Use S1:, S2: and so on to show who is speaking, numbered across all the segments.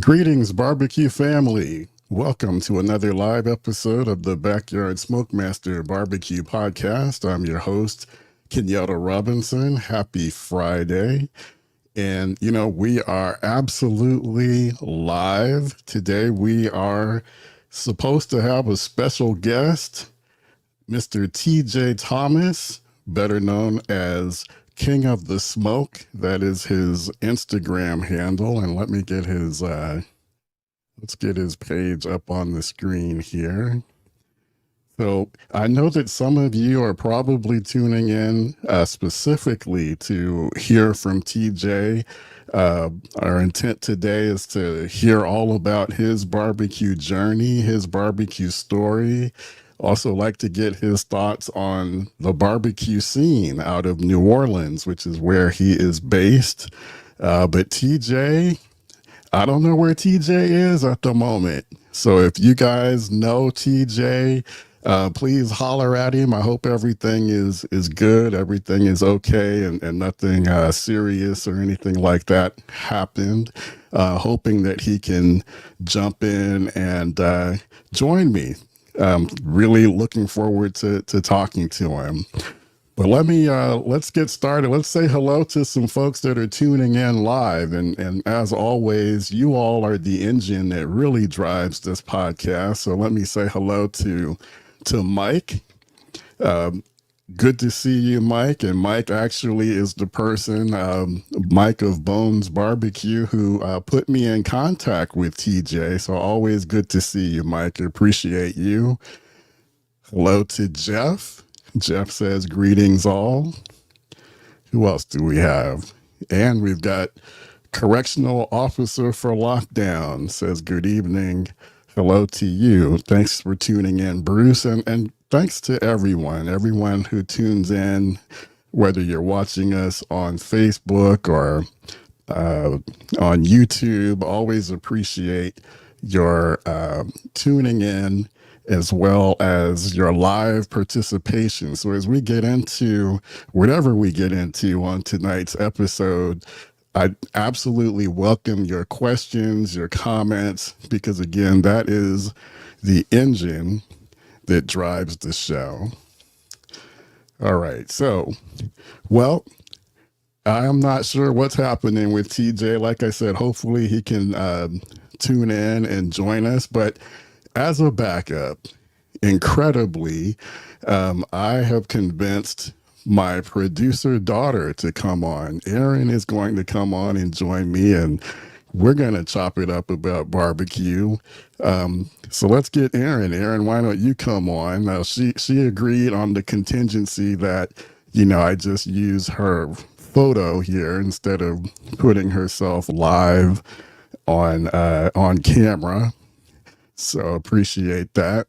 S1: Greetings, barbecue family. Welcome to another live episode of the Backyard Smokemaster BBQ podcast. I'm your host, Kenyatta Robinson. Happy Friday. And, we are absolutely live. Today, we are supposed to have a special guest, Mr. TJ Thomas, better known as King of the Smoke. That is his Instagram handle. And let me get his let's get his page up on the screen here. So I know that some of you are probably tuning in specifically to hear from TJ. Our intent today is to hear all about his barbecue journey, his barbecue story. Also, like to get his thoughts on the barbecue scene out of New Orleans, which is where he is based. But TJ, I don't know where TJ is at the moment. So if you guys know TJ, please holler at him. I hope everything is good, everything is okay, and nothing serious or anything like that happened. Hoping that he can jump in and join me. Really looking forward to talking to him. But let's get started. Let's say hello to some folks that are tuning in live. And as always, you all are the engine that really drives this podcast. So let me say hello to Mike. Um, Good to see you, Mike. And Mike actually is the person, Mike of Bones Barbecue, who put me in contact with TJ. So always good to see you, Mike. I appreciate you. Hello to Jeff. Jeff says, greetings all. Who else do we have? And we've got Correctional Officer for Lockdown says, good evening. Hello to you. Thanks for tuning in, Bruce. And thanks to everyone who tunes in, whether you're watching us on Facebook or on YouTube. Always appreciate your tuning in as well as your live participation. So as we get into whatever we get into on tonight's episode, I absolutely welcome your questions, your comments, because again, that is the engine that drives the show. All right. So, well, I'm not sure what's happening with TJ. Like I said, hopefully he can tune in and join us. But as a backup, incredibly, I have convinced my producer daughter to come on. Erin is going to come on and join me, and we're going to chop it up about barbecue. So let's get Erin. Erin, why don't you come on? Now, she agreed on the contingency that, I just use her photo here instead of putting herself live on camera. So appreciate that.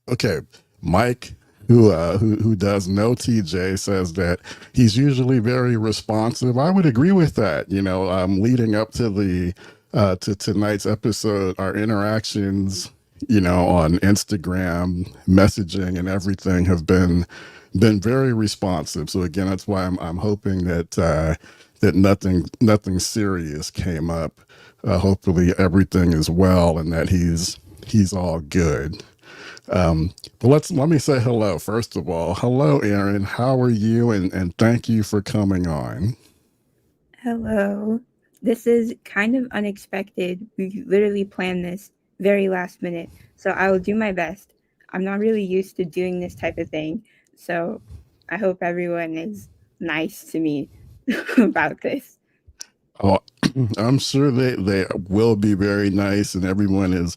S1: Okay, Mike, who does know TJ, says that he's usually very responsive. I would agree with that. Leading up to the to tonight's episode, our interactions, on Instagram, messaging, and everything have been very responsive. So again, that's why I'm hoping that that nothing serious came up. Hopefully everything is well and that he's all good. But let me say hello first of all. Hello, Erin. How are you? And thank you for coming on.
S2: Hello. This is kind of unexpected. We literally planned this very last minute, so I will do my best. I'm not really used to doing this type of thing, so I hope everyone is nice to me about this.
S1: Oh, I'm sure they will be very nice, and everyone is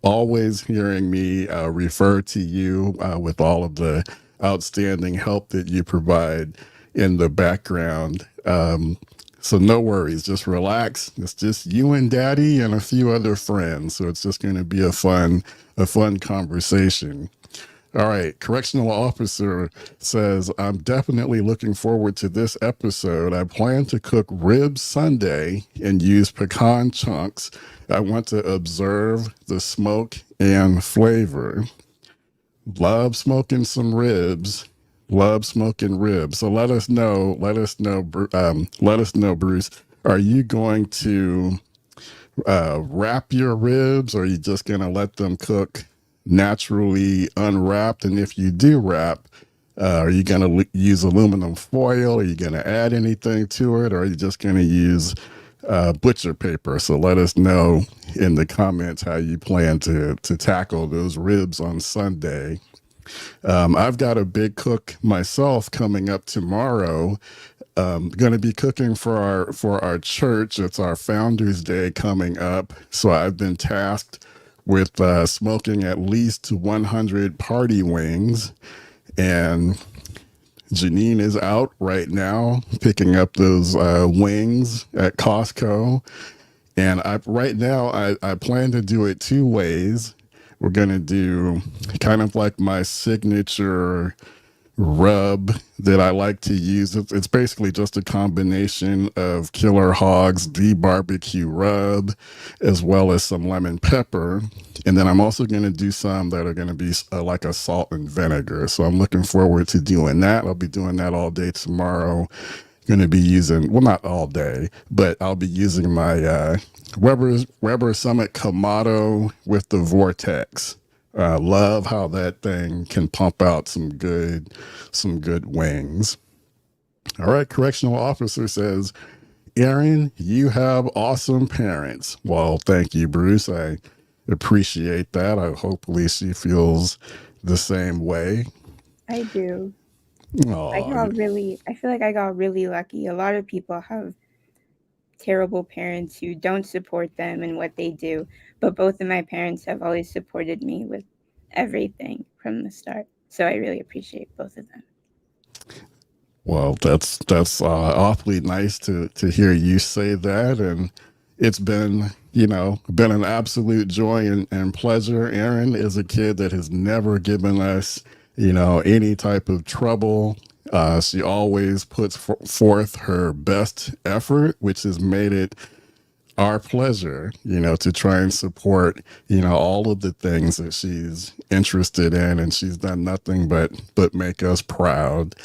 S1: always hearing me refer to you with all of the outstanding help that you provide in the background. So no worries, just relax. It's just you and Daddy and a few other friends. So it's just going to be a fun conversation. All right. Correctional officer says, I'm definitely looking forward to this episode. I plan to cook ribs Sunday and use pecan chunks. I want to observe the smoke and flavor. Love smoking some ribs. Love smoking ribs. So let us know, Bruce, Are you going to wrap your ribs, or are you just going to let them cook naturally unwrapped? And if you do wrap, are you going to use aluminum foil? Are you going to add anything to it? Or are you just going to use butcher paper? So let us know in the comments how you plan to tackle those ribs on Sunday. I've got a big cook myself coming up tomorrow. Going to be cooking for our church. It's our Founders Day coming up, so I've been tasked with smoking at least 100 party wings, and Janine is out right now picking up those wings at Costco. And right now I plan to do it two ways. We're gonna do kind of like my signature rub that I like to use. It's basically just a combination of Killer Hog's the barbecue rub as well as some lemon pepper. And then I'm also going to do some that are going to be like a salt and vinegar. So I'm looking forward to doing that. I'll be doing that all day tomorrow. Going to be using, well, not all day, but I'll be using my Weber Summit Kamado with the Vortex. I love how that thing can pump out some good wings. All right, correctional officer says, Erin, you have awesome parents. Well, thank you, Bruce. I appreciate that. Hopefully she feels the same way.
S2: I do.
S1: Oh,
S2: I feel like I got really lucky. A lot of people have terrible parents who don't support them in what they do, but both of my parents have always supported me with everything from the start. So I really appreciate both of them.
S1: well, that's awfully nice to hear you say that, and it's been been an absolute joy and pleasure. Erin is a kid that has never given us any type of trouble. She always puts forth her best effort, which has made it our pleasure, to try and support, all of the things that she's interested in, and she's done nothing but make us proud.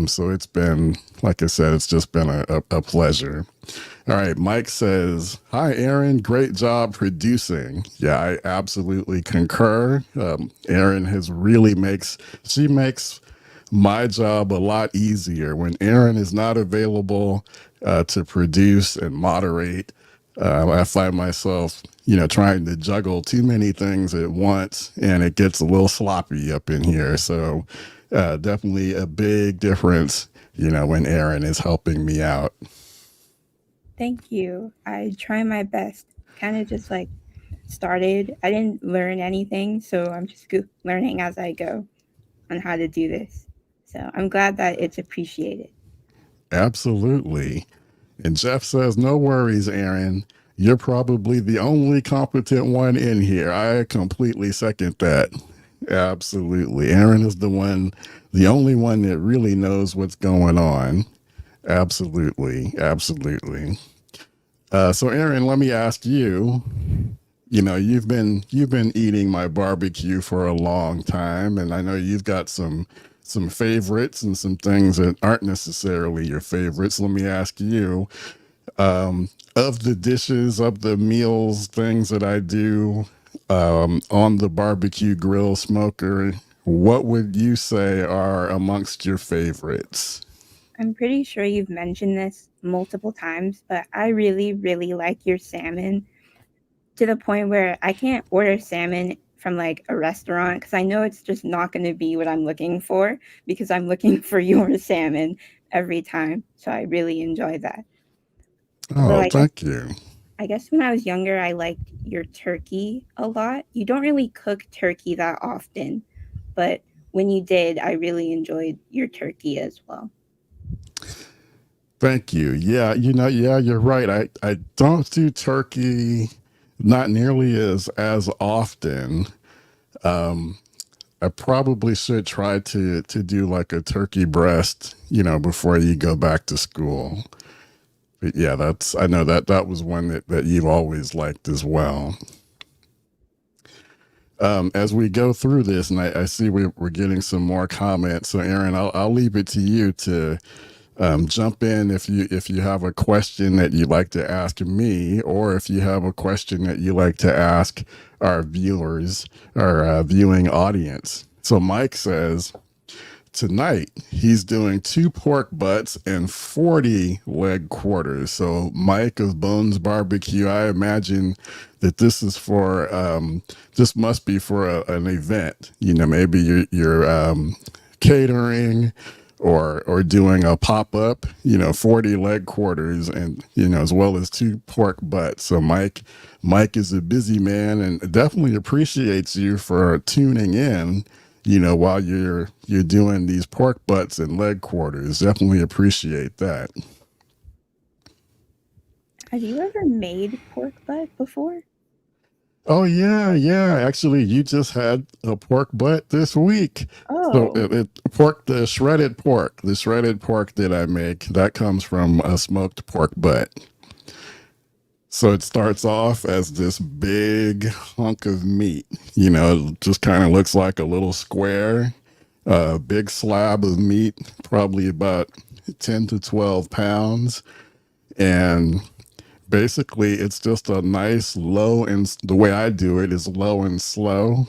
S1: So it's been, like I said, it's just been a pleasure. All right, Mike says, "Hi, Erin. Great job producing." Yeah, I absolutely concur. Erin she makes my job a lot easier when Erin is not available to produce and moderate. I find myself, trying to juggle too many things at once, and it gets a little sloppy up in here. So, definitely a big difference, when Erin is helping me out.
S2: Thank you. I try my best. Kind of just like started. I didn't learn anything, so I'm just learning as I go on how to do this. So I'm glad that it's appreciated.
S1: Absolutely. And Jeff says, "No worries, Erin. You're probably the only competent one in here." I completely second that. Absolutely. Erin is the only one that really knows what's going on. Absolutely. Absolutely. So Erin, let me ask you, you've been eating my barbecue for a long time, and I know you've got some favorites and some things that aren't necessarily your favorites. Let me ask you, of the dishes, of the meals, things that I do on the barbecue grill smoker, what would you say are amongst your favorites?
S2: I'm pretty sure you've mentioned this multiple times, but I really, really like your salmon to the point where I can't order salmon from like a restaurant because I know it's just not going to be what I'm looking for because I'm looking for your salmon every time. So I really enjoy that. Although
S1: Oh, thank you.
S2: I guess when I was younger, I liked your turkey a lot. You don't really cook turkey that often, but when you did, I really enjoyed your turkey as well.
S1: Thank you. Yeah, yeah, you're right. I don't do turkey not nearly as often. Um, I probably should try to do like a turkey breast, before you go back to school. But yeah, I know that was one that you've always liked as well. As we go through this, and I see we're getting some more comments. So Erin, I'll leave it to you to Jump in if you have a question that you'd like to ask me, or if you have a question that you like to ask our viewers, our viewing audience. So Mike says, tonight he's doing 2 pork butts and 40 leg quarters. So Mike of Bones Barbecue, I imagine that this is for this must be for an event. You know, maybe you're catering or doing a pop-up, you know, 40 leg quarters, and you know, as well as 2 pork butts. So Mike is a busy man and definitely appreciates you for tuning in, you know, while you're doing these pork butts and leg quarters. Definitely appreciate that.
S2: Have you ever made pork butt before?
S1: Oh yeah. Actually, you just had a pork butt this week. So
S2: Oh,
S1: the shredded pork that I make, that comes from a smoked pork butt. So it starts off as this big hunk of meat. You know, it just kind of looks like a little square, big slab of meat, probably about 10 to 12 pounds. And basically, it's just a nice low, and the way I do it is low and slow.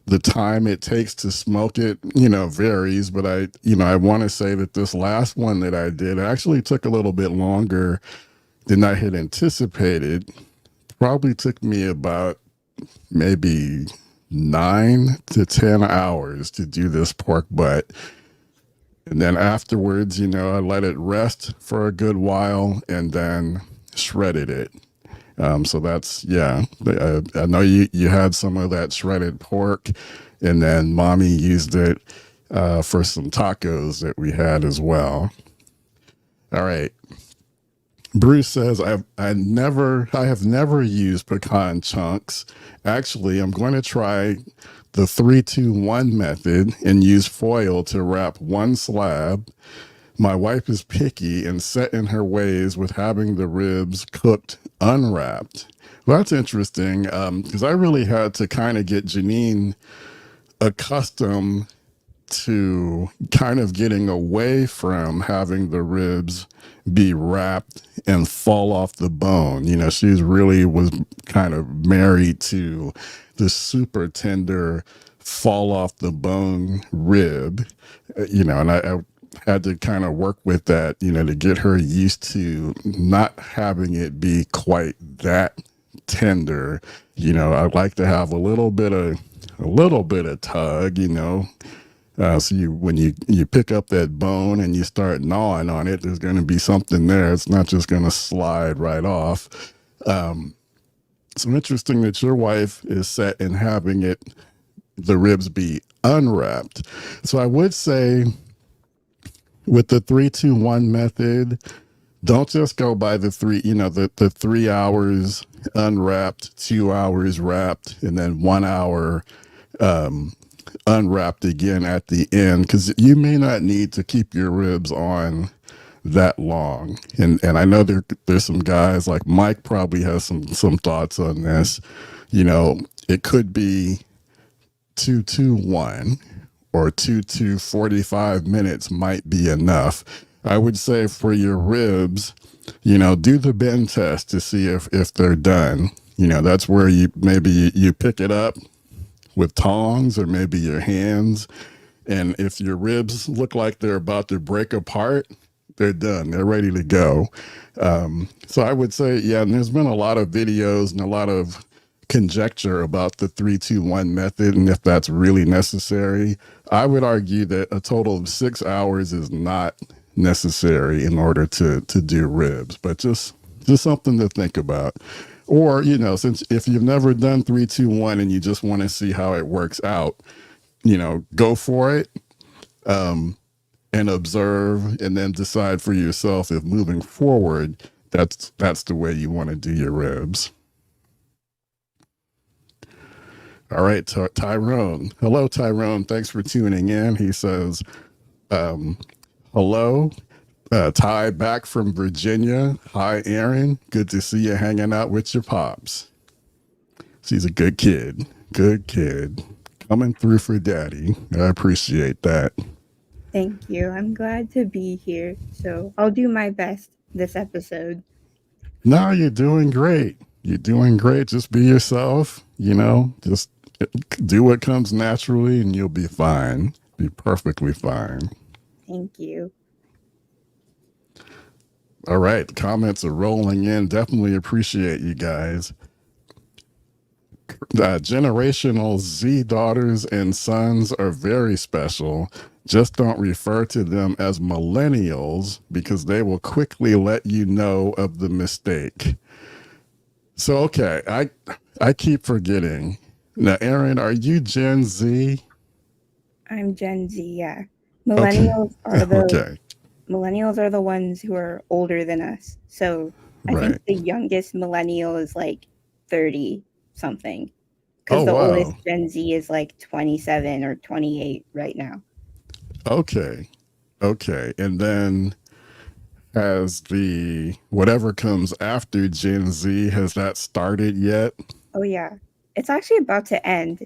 S1: The time it takes to smoke it, you know, varies, but I want to say that this last one that I did actually took a little bit longer than I had anticipated. Probably took me about maybe 9 to 10 hours to do this pork butt. And then afterwards, you know, I let it rest for a good while and then shredded it. So that's, yeah, I know you had some of that shredded pork, and then mommy used it for some tacos that we had as well. All right. Bruce says, I have never used pecan chunks. Actually, I'm going to try the 3-2-1 method and use foil to wrap one slab. My wife is picky and set in her ways with having the ribs cooked unwrapped. Well, that's interesting, because I really had to kind of get Janine accustomed to kind of getting away from having the ribs be wrapped and fall off the bone. You know, she's really was kind of married to the super tender fall off the bone rib, you know, and I had to kind of work with that, you know, to get her used to not having it be quite that tender. You know, I like to have a little bit of tug, you know. So when you pick up that bone and you start gnawing on it, there's going to be something there. It's not just going to slide right off. So interesting that your wife is set in having the ribs be unwrapped. So I would say with the 3-2-1 method, don't just go by the the 3 hours unwrapped, 2 hours wrapped, and then 1 hour unwrapped again at the end, because you may not need to keep your ribs on that long. And I know there's some guys like Mike probably has some thoughts on this. You know, it could be 2-2-1 or 2-2-45 minutes might be enough. I would say for your ribs, you know, do the bend test to see if they're done. You know, that's where you pick it up with tongs or maybe your hands. And if your ribs look like they're about to break apart, they're done. They're ready to go. So I would say, yeah, and there's been a lot of videos and a lot of conjecture about the 3-2-1 method and if that's really necessary. I would argue that a total of 6 hours is not necessary in order to do ribs, but just something to think about. Or, you know, since if you've never done 3-2-1 and you just want to see how it works out, you know, go for it, and observe, and then decide for yourself if moving forward, that's the way you want to do your ribs. All right, Tyrone. Hello, Tyrone. Thanks for tuning in. He says, hello, Ty back from Virginia. Hi, Erin. Good to see you hanging out with your pops. She's a good kid. Good kid. Coming through for daddy. I appreciate that.
S2: Thank you. I'm glad to be here. So I'll do my best this episode.
S1: No, you're doing great. You're doing great. Just be yourself, just do what comes naturally and you'll be fine. Be perfectly fine.
S2: Thank you.
S1: All right. Comments are rolling in. Definitely appreciate you guys. Generational Z daughters and sons are very special. Just don't refer to them as millennials because they will quickly let you know of the mistake. So okay, I keep forgetting. Now, Erin, are you Gen Z?
S2: I'm Gen Z, yeah.
S1: Okay.
S2: Millennials are the
S1: Okay.
S2: millennials are the ones who are older than us. So I think
S1: Right.
S2: the youngest millennial is like 30 something.
S1: Oh
S2: Because the oldest
S1: wow.
S2: Gen Z is like 27 or 28 right now.
S1: Okay. Okay. And then has the whatever comes after Gen Z, has that started yet?
S2: Oh yeah. It's actually about to end.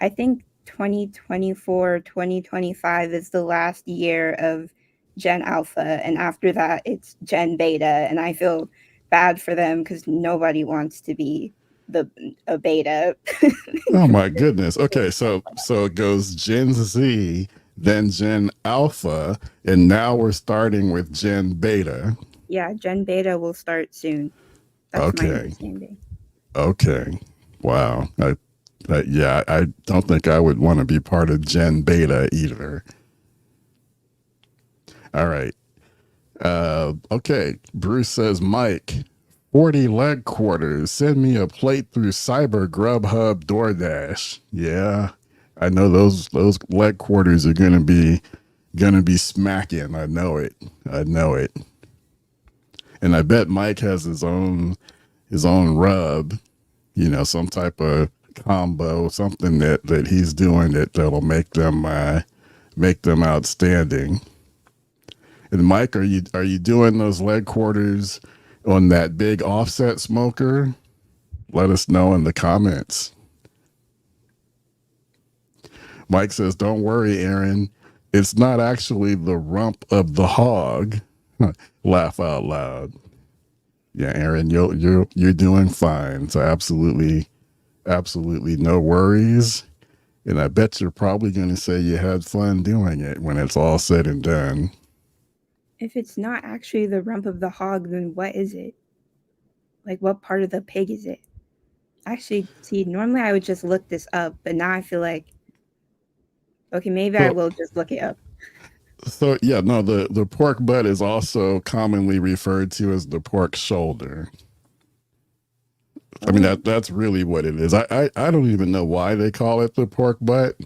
S2: I think 2024, 2025 is the last year of Gen Alpha, and after that it's Gen Beta, and I feel bad for them because nobody wants to be the a beta.
S1: Oh my goodness. Okay, so it goes Gen Z, then Gen Alpha, and now we're starting with Gen Beta.
S2: Yeah, Gen Beta will start soon. That's my
S1: Okay.
S2: understanding.
S1: Okay. Wow. Yeah, I don't think I would want to be part of Gen Beta either. All right. Okay. Bruce says, Mike, 40 leg quarters. Send me a plate through Cyber, Grubhub, DoorDash. Yeah. I know those leg quarters are gonna be smacking. I know it. I know it. And I bet Mike has his own rub, some type of combo, something that he's doing that'll make them outstanding. And Mike, are you doing those leg quarters on that big offset smoker? Let us know in the comments. Mike says, "Don't worry, Erin. It's not actually the rump of the hog." Laugh out loud. Yeah, Erin, you're doing fine. So absolutely no worries. And I bet you're probably going to say you had fun doing it when it's all said and done.
S2: If it's not actually the rump of the hog, then what is it? Like, what part of the pig is it? Actually, see, normally I would just look this up, but now I feel like, okay, maybe I
S1: So,
S2: will just look it up.
S1: so yeah, no, the pork butt is also commonly referred to as the pork shoulder. I mean
S2: Oh,
S1: that's really what it is. I don't even know why they call it the pork butt,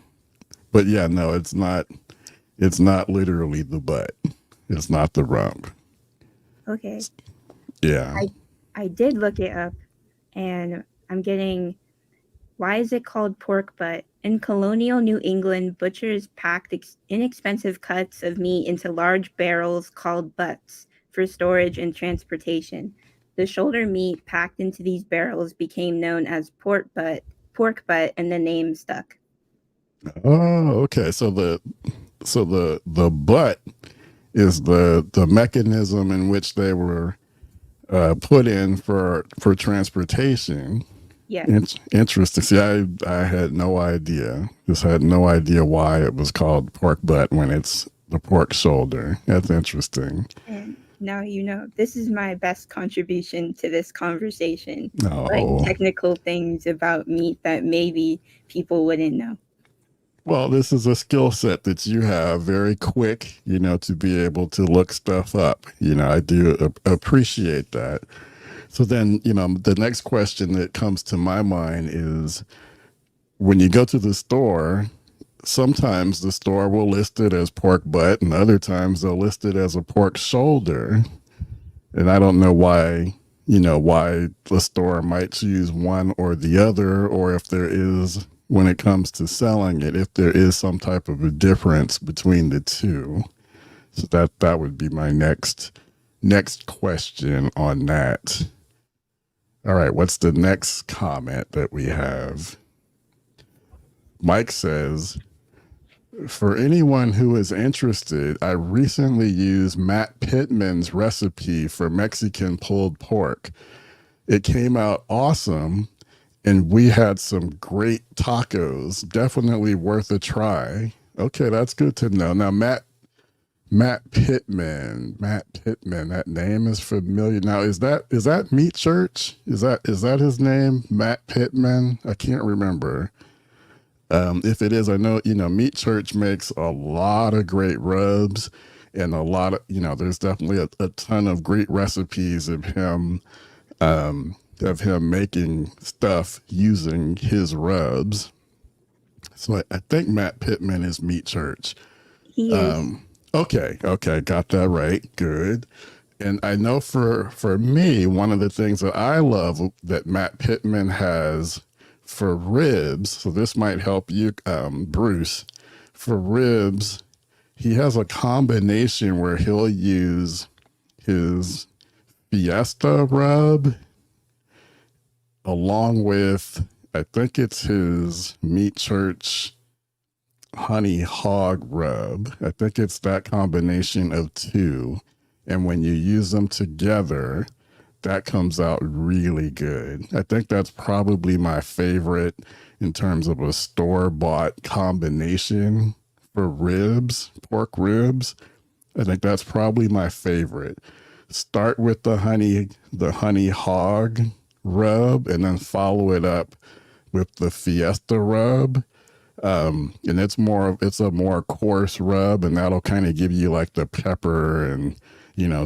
S1: but yeah, no, it's not. It's not literally the butt. It's not the rump.
S2: okay.
S1: Yeah.
S2: I did look it up, and I'm getting, why is it called pork butt? In colonial New England, butchers packed inexpensive cuts of meat into large barrels called butts for storage and transportation. The shoulder meat packed into these barrels became known as pork butt, and the name stuck.
S1: Oh, okay. So the butt is the mechanism in which they were put in for transportation.
S2: Yes.
S1: Interesting. See, I had no idea. Just had no idea why it was called pork butt when it's the pork shoulder. That's interesting.
S2: And now you know. This is my best contribution to this conversation. Like
S1: Oh,
S2: technical things about meat that maybe people wouldn't know.
S1: well, this is a skill set that you have very quick, to be able to look stuff up. I do appreciate that. So then, the next question that comes to my mind is when you go to the store, sometimes the store will list it as pork butt and other times they'll list it as a pork shoulder. And I don't know why the store might choose one or the other, or if there is, when it comes to selling it, if there is some type of a difference between the two. So that would be my next question on that. All right, what's the next comment that we have? Mike says, For anyone who is interested, I recently used Matt Pittman's recipe for Mexican pulled pork. It came out awesome, and we had some great tacos. Definitely worth a try. Okay, that's good to know. Now, Matt Pittman. That name is familiar. Now, is that Meat Church? Is that his name? Matt Pittman. I can't remember. If it is, I know Meat Church makes a lot of great rubs, and a lot of there's definitely a ton of great recipes of him making stuff using his rubs. So I think Matt Pittman is Meat Church.
S2: He is.
S1: Okay, got that right. Good. And I know for me, one of the things that I love that Matt Pittman has for ribs, so this might help you, Bruce. For ribs, he has a combination where he'll use his Fiesta rub along with, I think it's his Meat Church honey hog rub. I think it's that combination of two. And when you use them together, that comes out really good. I think that's probably my favorite in terms of a store bought combination for ribs, pork ribs. I think that's probably my favorite. Start with the honey hog rub, and then follow it up with the Fiesta rub. And it's a more coarse rub, and that'll kind of give you like the pepper and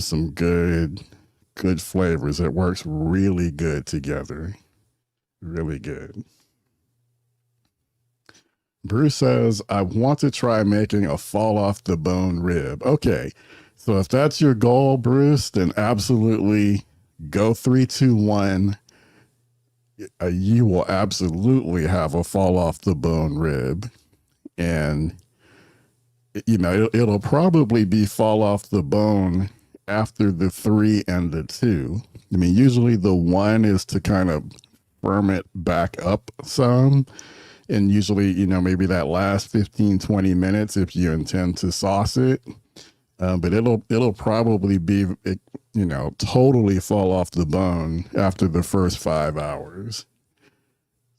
S1: some good flavors. It works really good together. Really good. Bruce says, I want to try making a fall off the bone rib. Okay. So if that's your goal, Bruce, then absolutely go 3, 2, 1. You will absolutely have a fall off the bone rib. And, it'll probably be fall off the bone after the 3 and the 2. I mean, usually the 1 is to kind of firm it back up some. And usually, maybe that last 15, 20 minutes if you intend to sauce it. But it'll probably be, totally fall off the bone after the first 5 hours.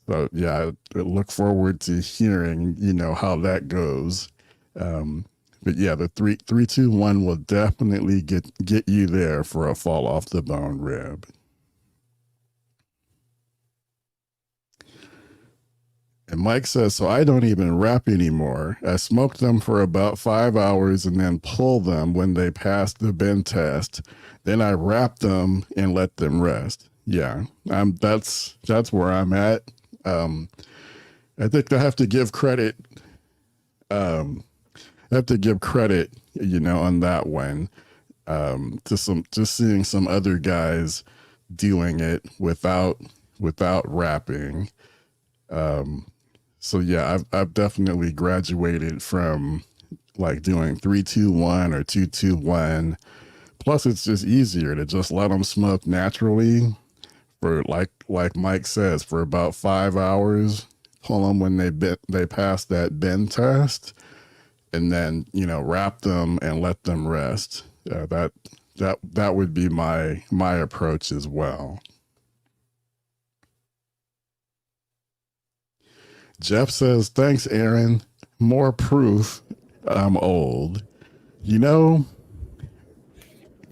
S1: So yeah, I look forward to hearing, how that goes. But yeah, the 3, 2, 1 will definitely get you there for a fall off the bone rib. And Mike says, so I don't even wrap anymore. I smoke them for about 5 hours and then pull them when they pass the bend test. Then I wrap them and let them rest. Yeah, that's where I'm at. I think I have to give credit. I have to give credit, on that one, just seeing some other guys doing it without wrapping. So yeah, I've definitely graduated from like doing 3, 2, 1 or 2, 2, 1. Plus, it's just easier to just let them smoke naturally for like Mike says, for about 5 hours. Pull them when they pass that bend test, and then wrap them and let them rest. That would be my approach as well. Jeff says, thanks, Erin. More proof I'm old.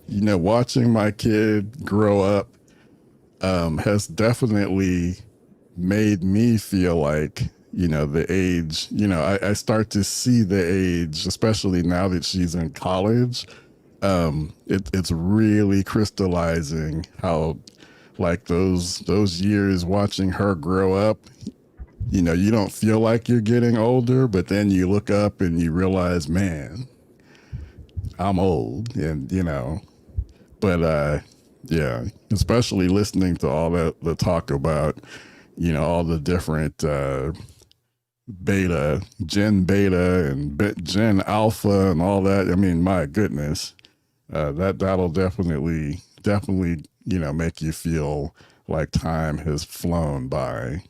S1: Watching my kid grow up has definitely made me feel like, the age, I start to see the age, especially now that she's in college. It's really crystallizing how like those years watching her grow up, you don't feel like you're getting older, but then you look up and you realize, man, I'm old. And, but yeah, especially listening to all the talk about, all the different Gen Beta and Gen Alpha and all that. I mean, my goodness, that'll definitely, make you feel like time has flown by.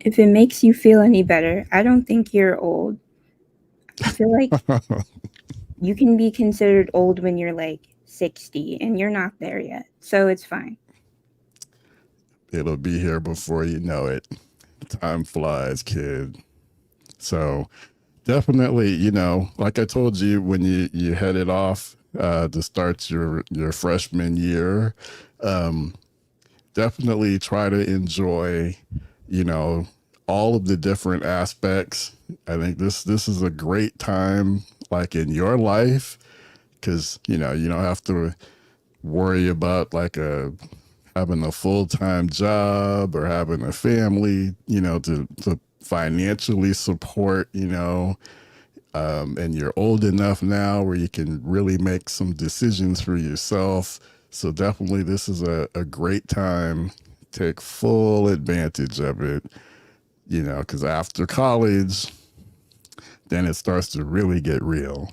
S2: If it makes you feel any better, I don't think you're old. I feel like you can be considered old when you're like 60 and you're not there yet. So it's fine.
S1: It'll be here before you know it. Time flies, kid. So definitely, like I told you when you headed off to start your freshman year, um, definitely try to enjoy, you know, all of the different aspects. I think this is a great time, like in your life, because you don't have to worry about like a having a full-time job or having a family, to financially support, and you're old enough now where you can really make some decisions for yourself. So definitely this is a great time. Take full advantage of it, because after college, then it starts to really get real.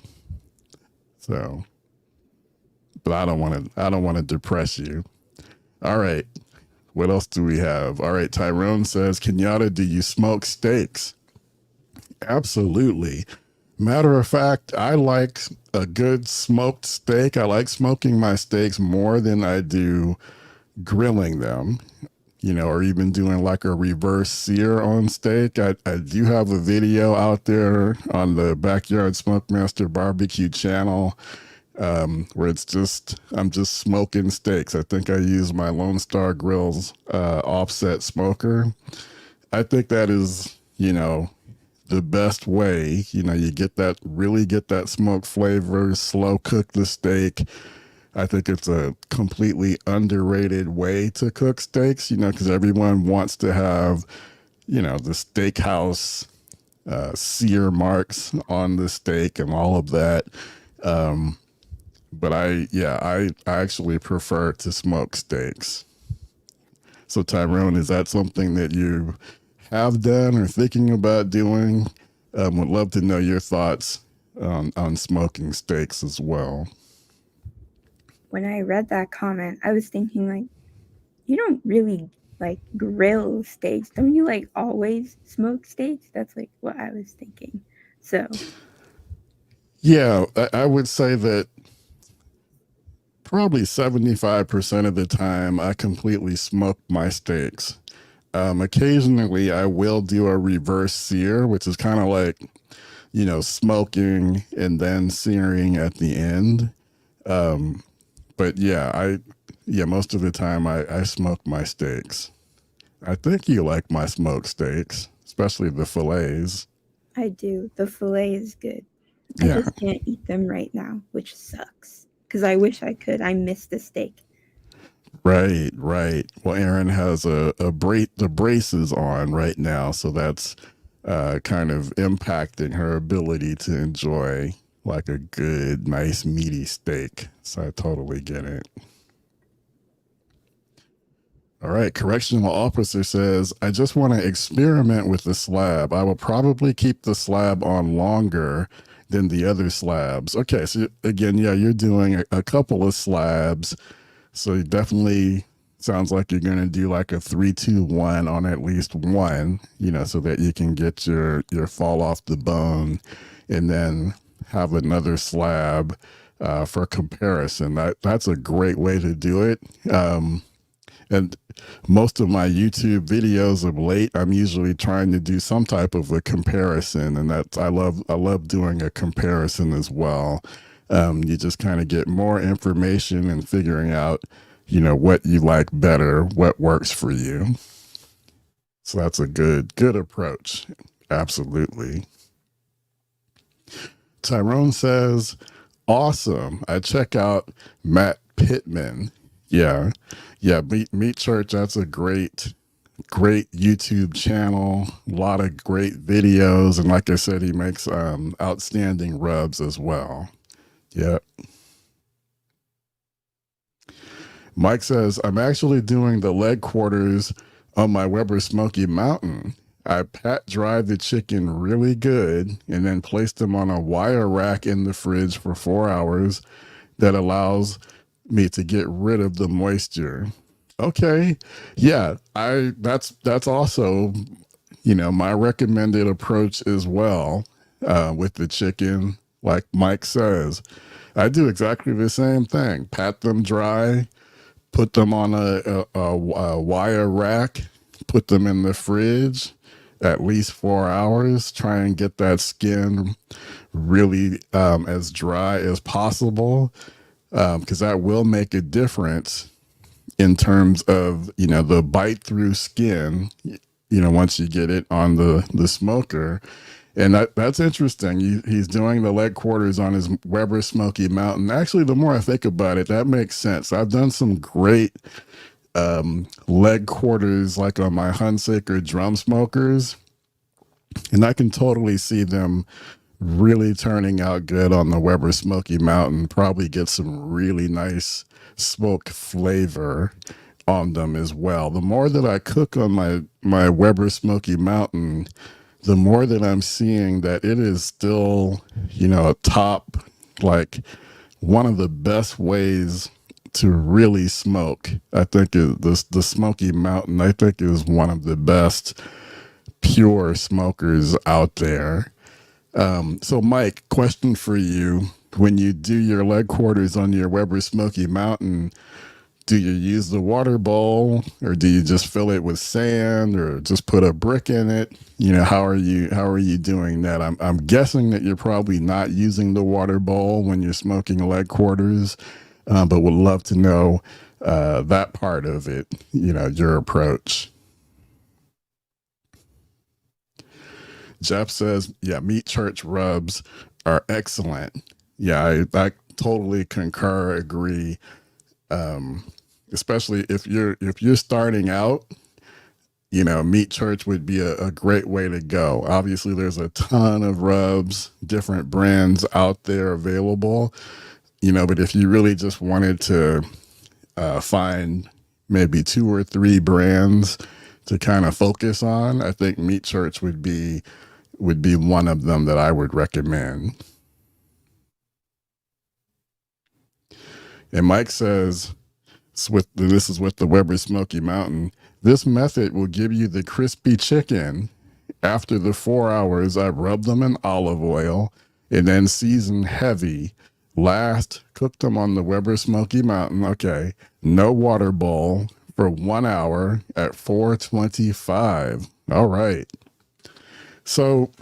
S1: So, but I don't want to depress you. All right. What else do we have? All right. Tyrone says, Kenyatta, do you smoke steaks? Absolutely. Matter of fact, I like a good smoked steak. I like smoking my steaks more than I do grilling them, or even doing like a reverse sear on steak. I do have a video out there on the Backyard Smokemaster BBQ channel, where I'm just smoking steaks. I think I use my Lone Star Grill's offset smoker. I think that is, the best way. You really get that smoke flavor, slow cook the steak. I think it's a completely underrated way to cook steaks, because everyone wants to have, the steakhouse sear marks on the steak and all of that. But I actually prefer to smoke steaks. So Tyrone, is that something that you have done or thinking about doing? Would love to know your thoughts on smoking steaks as well.
S2: When I read that comment, I was thinking like, you don't really like grill steaks. Don't you like always smoke steaks? That's like what I was thinking. So
S1: Yeah, I would say that probably 75% of the time I completely smoke my steaks. Occasionally I will do a reverse sear, which is kind of like, smoking and then searing at the end. But yeah, most of the time I smoke my steaks. I think you like my smoked steaks, especially the fillets.
S2: I do. The fillet is good. I
S1: Yeah,
S2: just can't eat them right now, which sucks. Because I wish I could. I miss the steak.
S1: right, right. Well, Erin has the braces on right now, so that's kind of impacting her ability to enjoy like a good, nice, meaty steak. So I totally get it. All right, correctional officer says, I just want to experiment with the slab. I will probably keep the slab on longer than the other slabs. Okay, so again, yeah, you're doing a couple of slabs. So it definitely sounds like you're going to do like a 3-2-1 on at least one, so that you can get your fall off the bone and then have another slab for comparison. That's a great way to do it. And most of my YouTube videos of late, I'm usually trying to do some type of a comparison, and I love doing a comparison as well. You just kind of get more information and figuring out, what you like better, what works for you. So that's a good approach. Absolutely. Tyrone says, awesome. I check out Matt Pittman. Yeah. Yeah. Meat Church. That's a great YouTube channel. A lot of great videos. And like I said, he makes outstanding rubs as well. Yeah. Mike says, I'm actually doing the leg quarters on my Weber Smoky Mountain. I pat dry the chicken really good and then place them on a wire rack in the fridge for 4 hours. That allows me to get rid of the moisture. Okay. Yeah, that's also, my recommended approach as well. with the chicken. Like Mike says, I do exactly the same thing. Pat them dry, put them on a wire rack, put them in the fridge at least 4 hours. Try and get that skin really as dry as possible, because that will make a difference in terms of, the bite through skin, once you get it on the smoker. And that's interesting. He's doing the leg quarters on his Weber Smoky Mountain. Actually, the more I think about it, that makes sense. I've done some great leg quarters like on my Hunsaker drum smokers, and I can totally see them really turning out good on the Weber Smoky Mountain. Probably get some really nice smoke flavor on them as well. The more that I cook on my Weber Smoky Mountain, the more that I'm seeing that it is still, a top, like one of the best ways to really smoke. I think the Smoky Mountain, I think, is one of the best pure smokers out there. So Mike, question for you. When you do your leg quarters on your Weber Smoky Mountain, do you use the water bowl, or do you just fill it with sand, or just put a brick in it? How are you doing that? I'm guessing that you're probably not using the water bowl when you're smoking leg quarters, but would love to know that part of it, your approach. Jeff says, yeah, meat church rubs are excellent. Yeah, I totally concur, agree. Especially if you're starting out, meat church would be a great way to go. Obviously, there's a ton of rubs, different brands out there available, but if you really just wanted to find maybe 2 or 3 brands to kind of focus on, I think meat church would be one of them that I would recommend. And Mike says, this is with the Weber Smoky Mountain. This method will give you the crispy chicken. After the 4 hours, I rub them in olive oil and then season heavy. Last, cook them on the Weber Smoky Mountain. Okay. No water bowl for 1 hour at 425. All right. So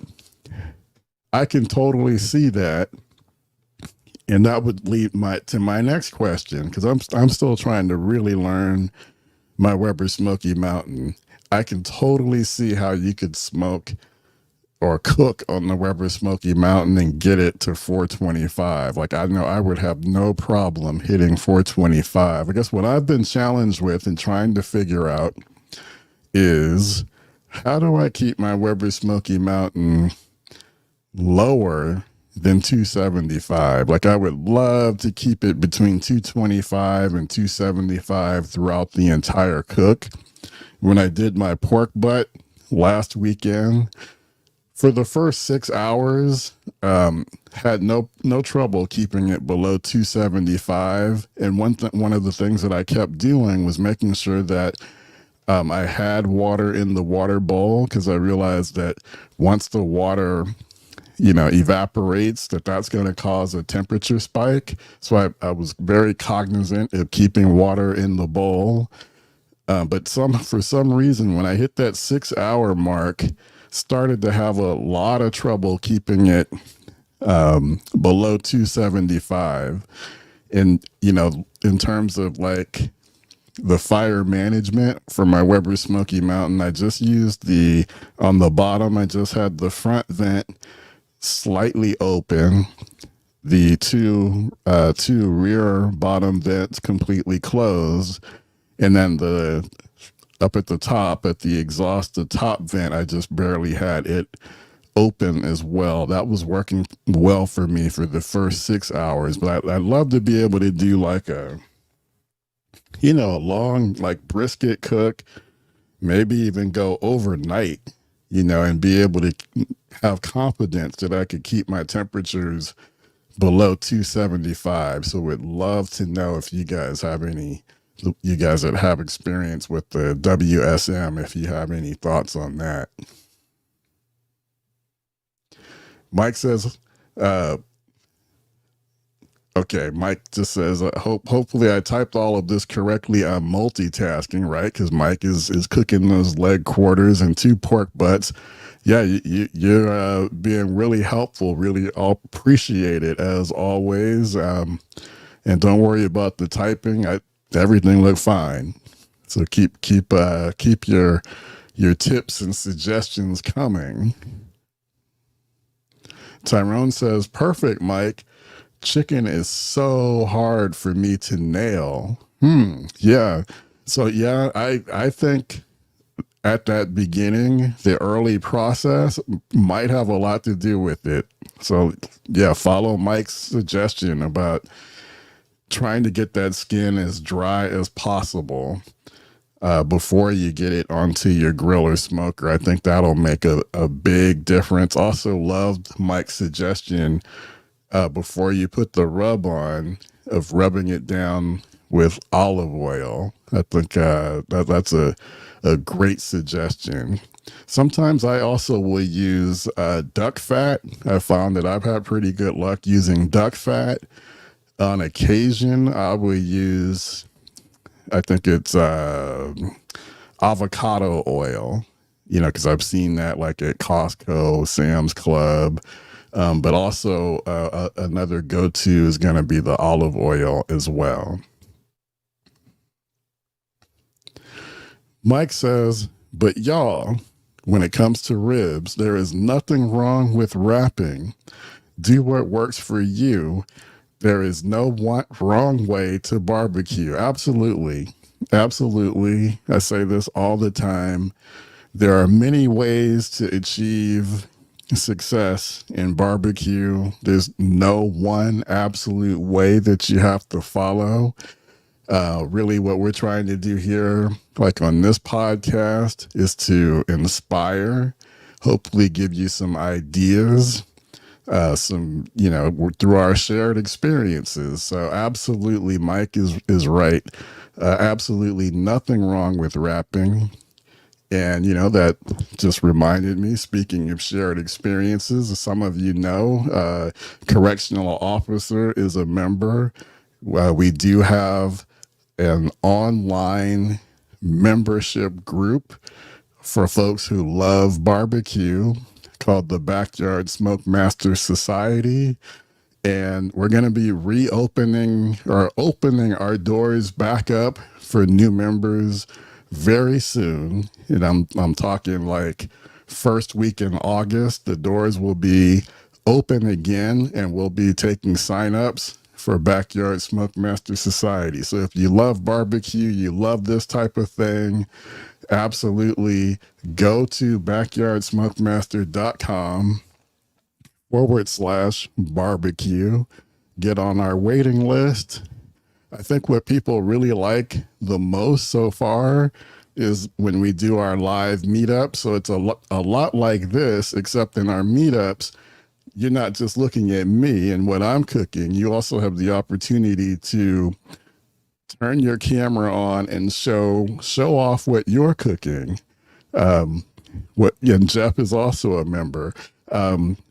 S1: I can totally see that. And that would lead to my next question, because I'm still trying to really learn my Weber Smoky Mountain. I can totally see how you could smoke or cook on the Weber Smoky Mountain and get it to 425. Like, I know I would have no problem hitting 425. I guess what I've been challenged with and trying to figure out is, how do I keep my Weber Smoky Mountain lower than 275? Like, I would love to keep it between 225 and 275 throughout the entire cook. When I did my pork butt last weekend, for the first 6 hours, had no trouble keeping it below 275. And one of the things that I kept doing was making sure that I had water in the water bowl, because I realized that once the water evaporates, that's going to cause a temperature spike. So I was very cognizant of keeping water in the bowl. But for some reason, when I hit that 6 hour mark, started to have a lot of trouble keeping it below 275. And, in terms of like the fire management for my Weber Smoky Mountain, I just used on the bottom, I just had the front vent slightly open, the two rear bottom vents completely closed, and then up at the top, at the exhaust, the top vent, I just barely had it open as well. That was working well for me for the first 6 hours. But I'd love to be able to do like a long, like, brisket cook, maybe even go overnight, and be able to have confidence that I could keep my temperatures below 275. So would love to know if you guys that have experience with the WSM, if you have any thoughts on that. Mike says, uh, okay, Mike just says, hopefully I typed all of this correctly. I'm multitasking, right? Because Mike is cooking those leg quarters and 2 pork butts. Yeah, you're being really helpful. Really appreciate it as always. And don't worry about the typing. Everything looked fine. So keep your tips and suggestions coming. Tyrone says, perfect, Mike. Chicken is so hard for me to nail. Yeah. So yeah, I think at that beginning, the early process might have a lot to do with it. So yeah, follow Mike's suggestion about trying to get that skin as dry as possible before you get it onto your grill or smoker. I think that'll make a big difference. Also loved Mike's suggestion before you put the rub on of rubbing it down with olive oil. I think that's a great suggestion. Sometimes I also will use duck fat. I found that I've had pretty good luck using duck fat. On occasion, I will use, I think it's avocado oil, because I've seen that like at Costco, Sam's Club. But also another go-to is going to be the olive oil as well. Mike says, but y'all, when it comes to ribs, there is nothing wrong with wrapping. Do what works for you. There is no wrong way to barbecue. Absolutely. Absolutely. I say this all the time. There are many ways to achieve success in barbecue. There's no one absolute way that you have to follow. Really, what we're trying to do here, like on this podcast, is to inspire, hopefully give you some ideas, through our shared experiences. So absolutely, Mike is right. Absolutely nothing wrong with wrapping. And, that just reminded me, speaking of shared experiences, some of you know, correctional officer is a member. We do have an online membership group for folks who love barbecue called the Backyard Smokemaster Society. And we're going to be reopening or opening our doors back up for new members very soon. And I'm talking like first week in August. The doors will be open again, and we'll be taking signups for Backyard Smokemaster Society. So if you love barbecue, you love this type of thing, absolutely go to backyardsmokemaster.com/barbecue. Get on our waiting list. I think what people really like the most so far is when we do our live meetups. So it's a lot like this, except in our meetups, you're not just looking at me and what I'm cooking. You also have the opportunity to turn your camera on and show off what you're cooking. And Jeff is also a member.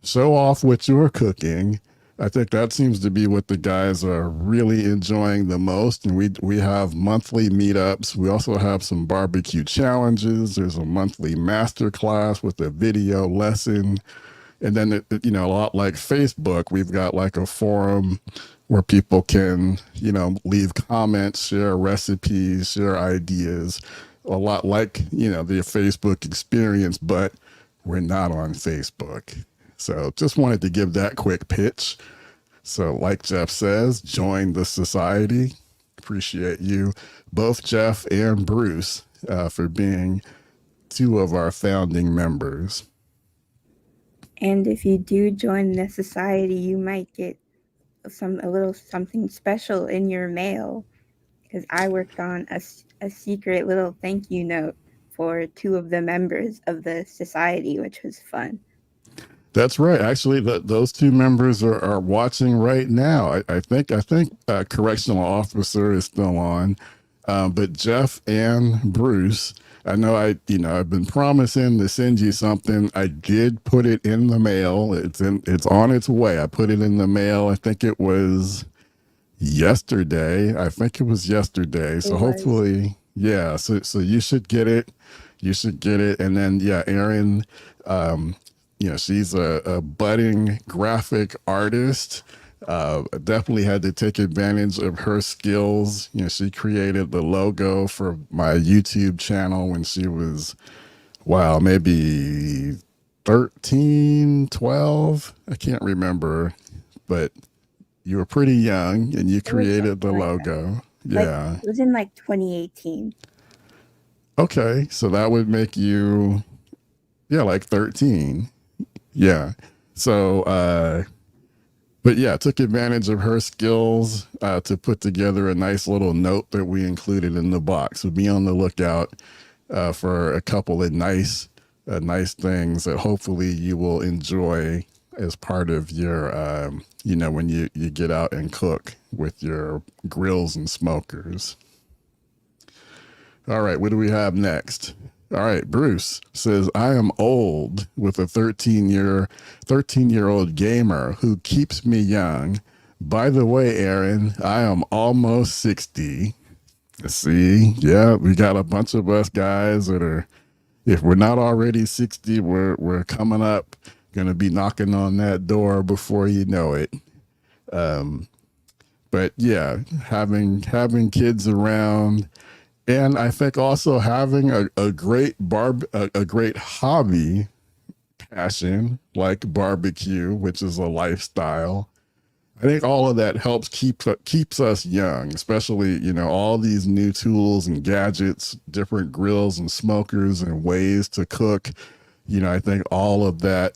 S1: Show off what you're cooking. I think that seems to be what the guys are really enjoying the most. And we have monthly meetups. We also have some barbecue challenges. There's a monthly master class with a video lesson. And then, a lot like Facebook, we've got like a forum where people can, leave comments, share recipes, share ideas, a lot like, the Facebook experience, but we're not on Facebook. So just wanted to give that quick pitch. So like Jeff says, join the society. Appreciate you, both Jeff and Bruce, for being two of our founding members.
S2: And if you do join the society, you might get a little something special in your mail, because I worked on a secret little thank you note for two of the members of the society, which was fun.
S1: That's right. Actually, those two members are watching right now. I think correctional officer is still on, but Jeff and Bruce I know I've been promising to send you something. I did put it in the mail. It's on its way. I put it in the mail. I think it was yesterday. I think it was yesterday.
S2: It
S1: So
S2: was.
S1: hopefully, yeah. So you should get it. You should get it. And then yeah, Erin, um, she's a budding graphic artist. Definitely had to take advantage of her skills. She created the logo for my YouTube channel when she was, wow, maybe 13, 12. I can't remember, but you were pretty young and you
S2: It was
S1: created the
S2: something like that.
S1: logo.
S2: Like
S1: Yeah.
S2: it was in like 2018.
S1: Okay. So that would make you, yeah, like 13. Yeah. So, but yeah, took advantage of her skills to put together a nice little note that we included in the box. So be on the lookout for a couple of nice things that hopefully you will enjoy as part of your, when you get out and cook with your grills and smokers. All right, what do we have next? All right, Bruce says, I am old with a 13-year-old gamer who keeps me young. By the way, Erin, I am almost 60. See, yeah, we got a bunch of us guys that are, if we're not already 60, we're coming up, gonna be knocking on that door before you know it. Um, but yeah, having kids around, and I think also having a great a great hobby passion like barbecue, which is a lifestyle. I think all of that helps keeps us young, especially all these new tools and gadgets, different grills and smokers and ways to cook. I think all of that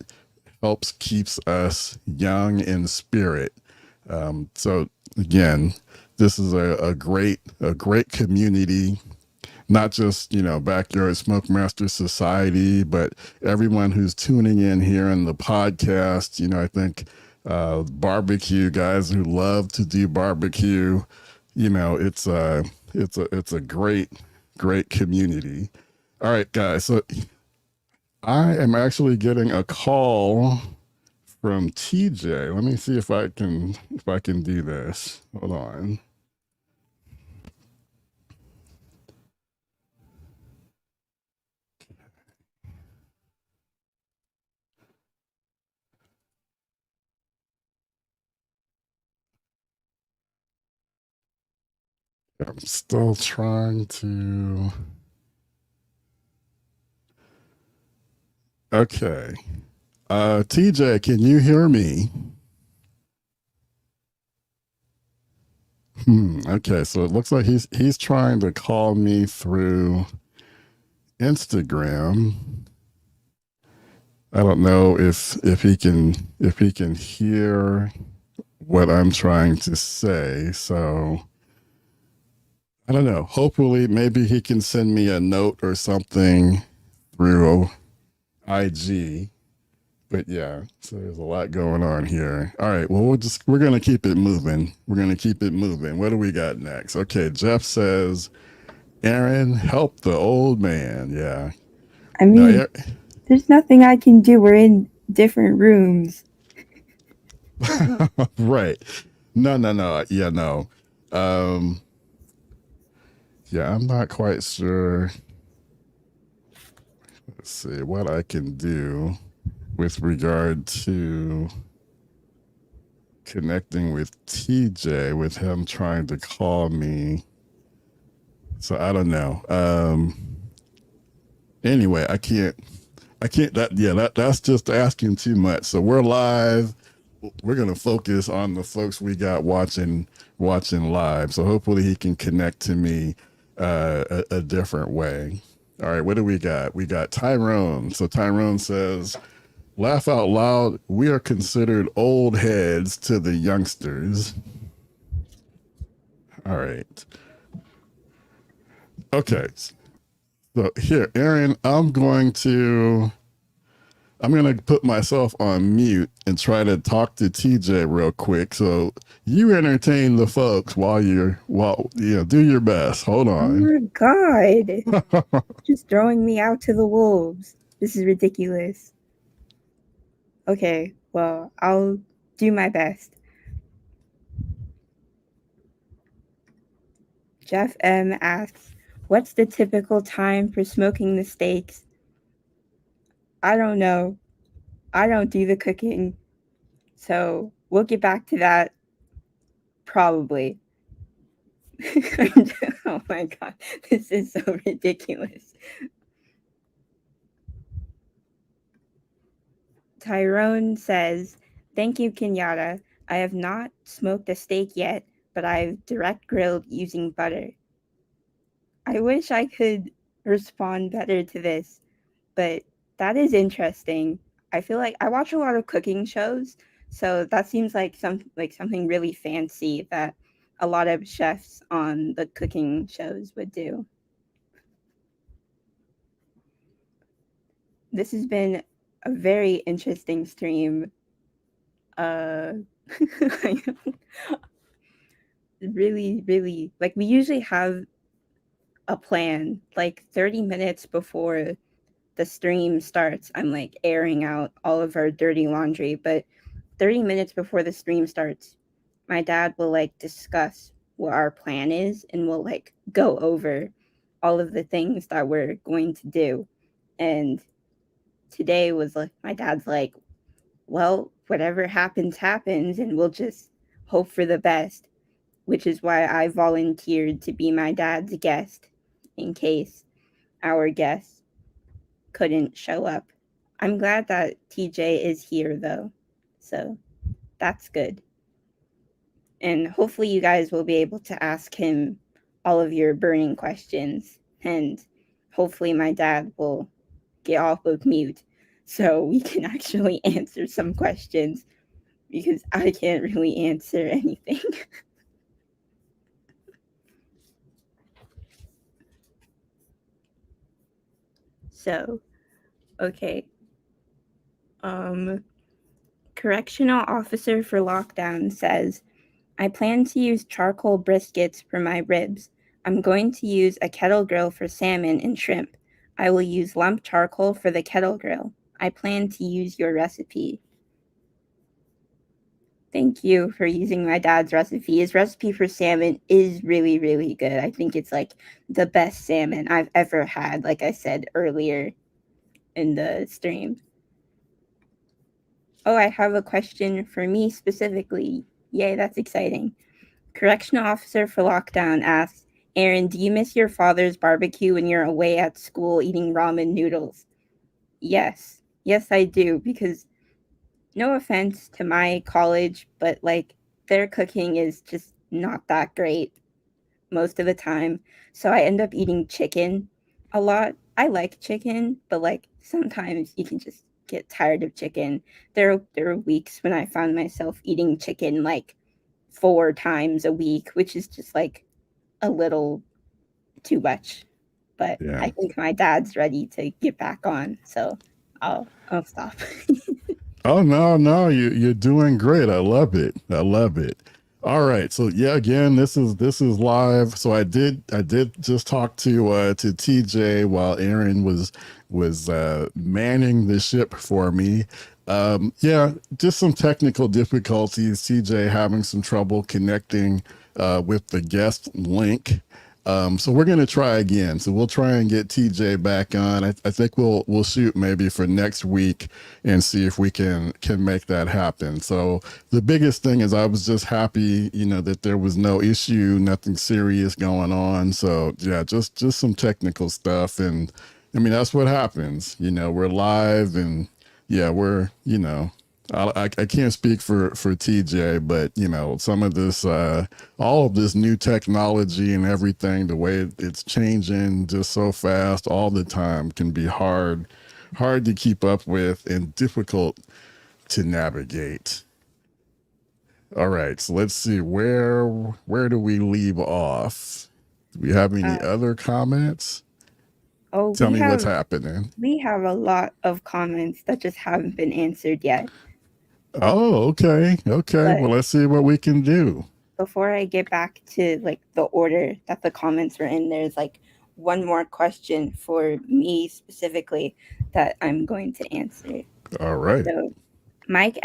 S1: helps keeps us young in spirit. So again, this is a great community, not just Backyard Smokemaster Society, but everyone who's tuning in here in the podcast. I think barbecue guys who love to do barbecue. It's a great community. All right, guys. So I am actually getting a call from TJ. Let me see if I can do this. Hold on. I'm still trying to. Okay. TJ, can you hear me? Okay, so it looks like he's trying to call me through Instagram. I don't know if he can hear what I'm trying to say. So I don't know. Hopefully, maybe he can send me a note or something through IG. But yeah, so there's a lot going on here. All right, well we're gonna keep it moving. We're gonna keep it moving. What do we got next? Okay, Jeff says, Erin, help the old man. Yeah.
S2: I
S1: No,
S2: mean, there's nothing I can do. We're in different rooms.
S1: right. No. Yeah, no. Um, yeah, I'm not quite sure. Let's see what I can do with regard to connecting with TJ with him trying to call me. So I don't know. Anyway, I can't that's just asking too much. So we're live. We're gonna focus on the folks we got watching live. So hopefully he can connect to me a different way. All right, what do we got? We got Tyrone. So Tyrone says, laugh out loud. We are considered old heads to the youngsters. All right. Okay. So here, Erin, I'm going to I'm gonna put myself on mute and try to talk to TJ real quick. So you entertain the folks while do your best. Hold
S2: Oh
S1: on.
S2: my god. Just throwing me out to the wolves. This is ridiculous. Okay, well, I'll do my best. Jeff M asks, what's the typical time for smoking the steaks? I don't know. I don't do the cooking. So we'll get back to that probably. Oh my god, this is so ridiculous. Tyrone says, thank you, Kenyatta. I have not smoked a steak yet, but I've direct grilled using butter. I wish I could respond better to this, but that is interesting. I feel like I watch a lot of cooking shows, so that seems like something really fancy that a lot of chefs on the cooking shows would do. This has been a very interesting stream. Uh really, really, like, we usually have a plan like 30 minutes before the stream starts. I'm like airing out all of our dirty laundry, but 30 minutes before the stream starts, my dad will like discuss what our plan is and we'll like go over all of the things that we're going to do. And today was like, my dad's like, well, whatever happens, happens, and we'll just hope for the best, which is why I volunteered to be my dad's guest in case our guest couldn't show up. I'm glad that TJ is here though. So that's good. And hopefully you guys will be able to ask him all of your burning questions, and hopefully my dad will get off of mute so we can actually answer some questions, because I can't really answer anything. So, okay. Correctional officer for lockdown says, I plan to use charcoal briskets for my ribs. I'm going to use a kettle grill for salmon and shrimp. I will use lump charcoal for the kettle grill. I plan to use your recipe. Thank you for using my dad's recipe. His recipe for salmon is really, really good. I think it's like the best salmon I've ever had, like I said earlier in the stream. Oh, I have a question for me specifically. Yay, that's exciting. Correctional officer for lockdown asks, Erin, do you miss your father's barbecue when you're away at school eating ramen noodles? Yes. Yes, I do, because no offense to my college, but like their cooking is just not that great most of the time. So I end up eating chicken a lot. I like chicken, but like sometimes you can just get tired of chicken. There were weeks when I found myself eating chicken like 4 times a week, which is just like a little too much. But
S1: Yeah.
S2: I think my dad's ready to get back on, so I'll stop.
S1: Oh no, no, you're doing great. I love it. I love it. All right. So yeah, again, this is live. So I did just talk to TJ while Erin was manning the ship for me. Yeah, just some technical difficulties. TJ having some trouble connecting with the guest link. So we're gonna try again. So we'll try and get TJ back on. I think we'll shoot maybe for next week and see if we can make that happen. So the biggest thing is I was just happy, that there was no issue, nothing serious going on. So yeah, just some technical stuff, and I mean that's what happens. We're live, and yeah, I can't speak for TJ, but some of this, all of this new technology and everything, the way it's changing just so fast all the time can be hard to keep up with and difficult to navigate. All right, so let's see where do we leave off? Do we have any
S2: Uh,
S1: other comments?
S2: Oh,
S1: Tell me what's happening.
S2: we have a lot of comments that just haven't been answered yet.
S1: Oh, okay. Okay.
S2: But
S1: Well, let's see what we can do.
S2: before I get back to like the order that the comments are in, there's like one more question for me specifically that I'm going to answer.
S1: All right.
S2: So Mike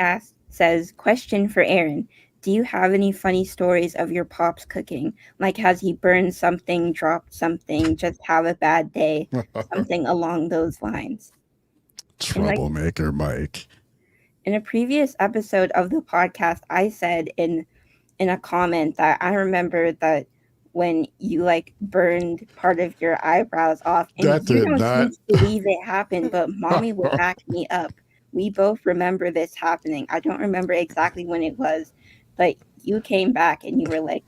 S2: says, question for Erin. Do you have any funny stories of your pops cooking? Like, has he burned something, dropped something, just have a bad day, something along those lines? And like
S1: Troublemaker Mike.
S2: in a previous episode of the podcast, I said in a comment that I remember that when you like burned part of your eyebrows off, and
S1: That
S2: you
S1: did
S2: don't
S1: not.
S2: seem to believe it happened, but mommy will back me up. We both remember this happening. I don't remember exactly when it was, but you came back and you were like,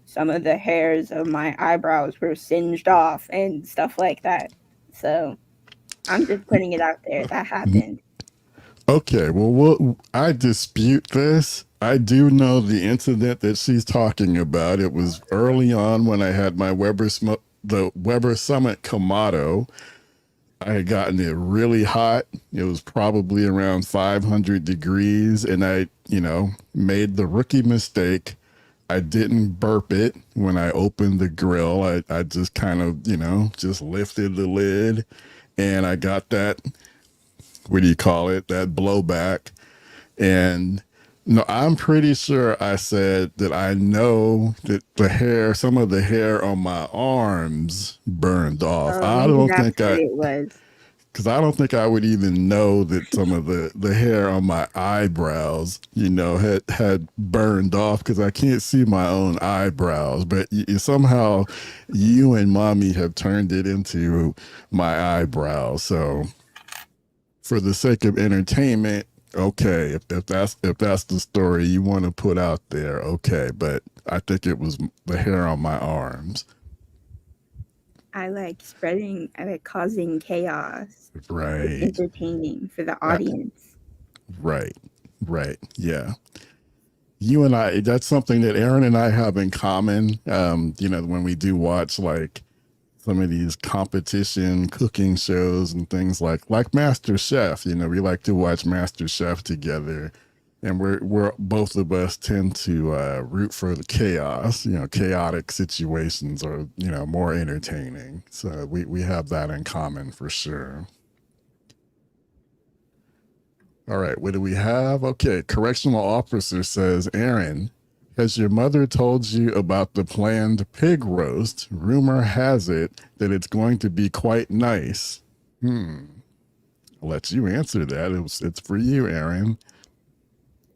S2: some of the hairs of my eyebrows were singed off and stuff like that. So I'm just putting it out there. That happened.
S1: Okay, well, I dispute this. I do know the incident that she's talking about. It was early on when I had my the Weber Summit Kamado. I had gotten it really hot. It was probably around 500 degrees, and I, made the rookie mistake. I didn't burp it when I opened the grill. I just kind of, just lifted the lid, and I got that, what do you call it, that blowback. And no, I'm pretty sure I said that I know that some of the hair on my arms burned off.
S2: Oh,
S1: I
S2: maybe
S1: don't
S2: that's
S1: think
S2: what it was.
S1: because I don't think I would even know that some of the hair on my eyebrows, had burned off because I can't see my own eyebrows. But somehow you and mommy have turned it into my eyebrows. So for the sake of entertainment, okay, if that's the story you want to put out there, okay. But I think it was the hair on my arms.
S2: I like causing chaos. It's
S1: Right.
S2: entertaining for the
S1: Uh,
S2: audience.
S1: right. Right. Yeah. You and I, that's something that Erin and I have in common. When we do watch like some of these competition cooking shows and things like Master Chef, we like to watch Master Chef together. And we're both of us tend to root for the chaos. Chaotic situations are more entertaining. So we have that in common for sure. All right, what do we have? Okay, correctional officer says, Erin, has your mother told you about the planned pig roast? Rumor has it that it's going to be quite nice. I'll let you answer that. It's for you, Erin.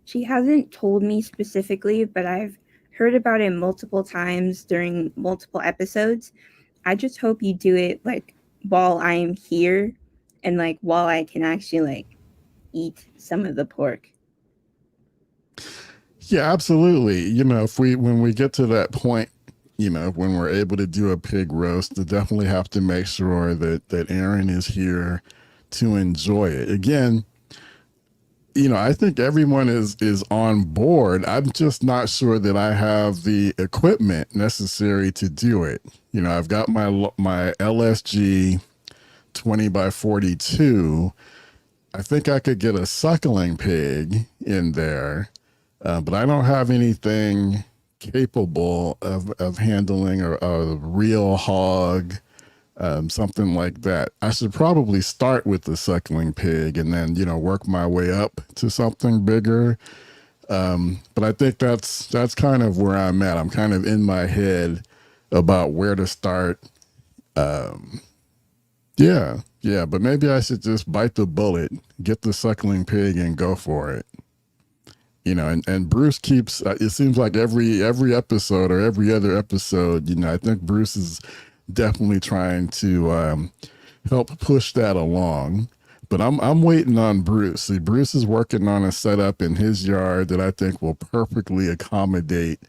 S2: She hasn't told me specifically, but I've heard about it multiple times during multiple episodes. I just hope you do it like while I'm here and like while I can actually like eat some of the pork.
S1: Yeah, absolutely. If when we get to that point, when we're able to do a pig roast, to definitely have to make sure that Erin is here to enjoy it. Again, I think everyone is on board. I'm just not sure that I have the equipment necessary to do it. I've got my LSG 20 by 42. I think I could get a suckling pig in there, but I don't have anything capable of handling a real hog, something like that. I should probably start with the suckling pig and then, work my way up to something bigger. But I think that's kind of where I'm at. I'm kind of in my head about where to start. Yeah, but maybe I should just bite the bullet, get the suckling pig, and go for it. And Bruce keeps. It seems like every episode or every other episode, I think Bruce is definitely trying to help push that along. But I'm waiting on Bruce. See, Bruce is working on a setup in his yard that I think will perfectly accommodate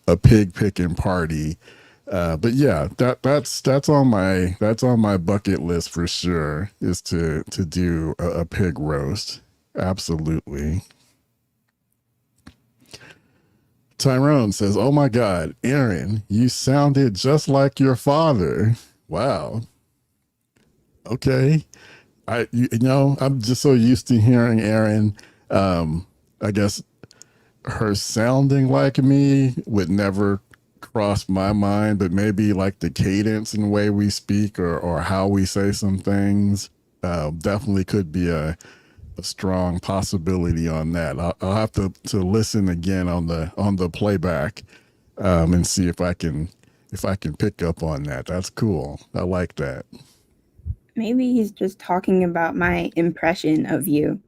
S1: a pig picking party. But yeah, that's on my bucket list for sure, is to do a pig roast. Absolutely. Tyrone says, "Oh my God, Erin, you sounded just like your father." Wow. Okay. I'm just so used to hearing Erin. I guess her sounding like me would never cross my mind, but maybe like the cadence and way we speak or how we say some things definitely could be a strong possibility on that. I'll have to listen again on the playback and see if I can pick up on that. That's cool. I like that.
S2: Maybe he's just talking about my impression of you.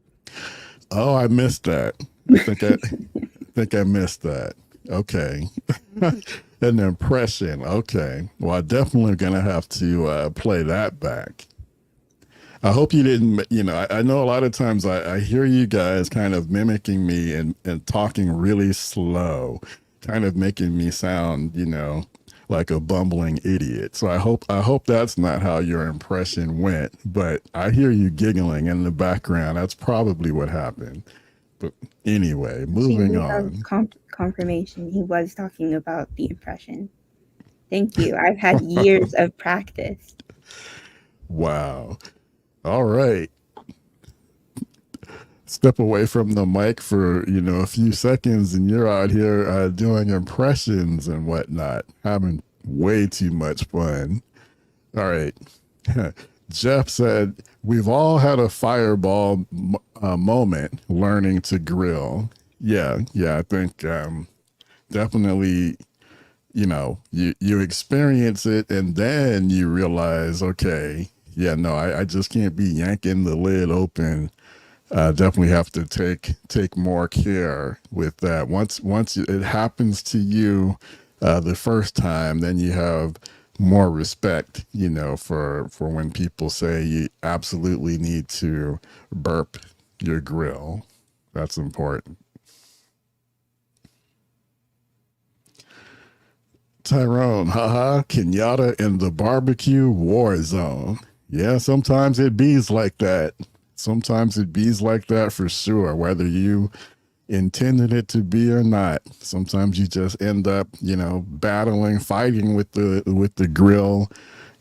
S1: Oh, I missed that. I think I missed that. Okay. An impression. Okay. Well, I'm definitely gonna have to play that back. I hope you didn't. I know a lot of times I hear you guys kind of mimicking me and talking really slow, kind of making me sound, like a bumbling idiot. So I hope that's not how your impression went. But I hear you giggling in the background. That's probably what happened. But anyway,
S2: See,
S1: moving
S2: we have
S1: on.
S2: confirmation. He was talking about the impression. Thank you. I've had years of practice.
S1: Wow. All right. Step away from the mic for a few seconds and you're out here doing impressions and whatnot, having way too much fun. All right. Jeff said we've all had a fireball moment learning to grill. Yeah, I think definitely, you experience it and then you realize, okay, yeah, no, I just can't be yanking the lid open. Definitely have to take more care with that. Once it happens to you the first time, then you have more respect, for when people say you absolutely need to burp your grill. That's important. Tyrone, haha, Kenyatta in the barbecue war zone. Yeah, sometimes it bees like that. Sometimes it bees like that for sure, whether you intended it to be or not. Sometimes you just end up, battling, fighting with the grill,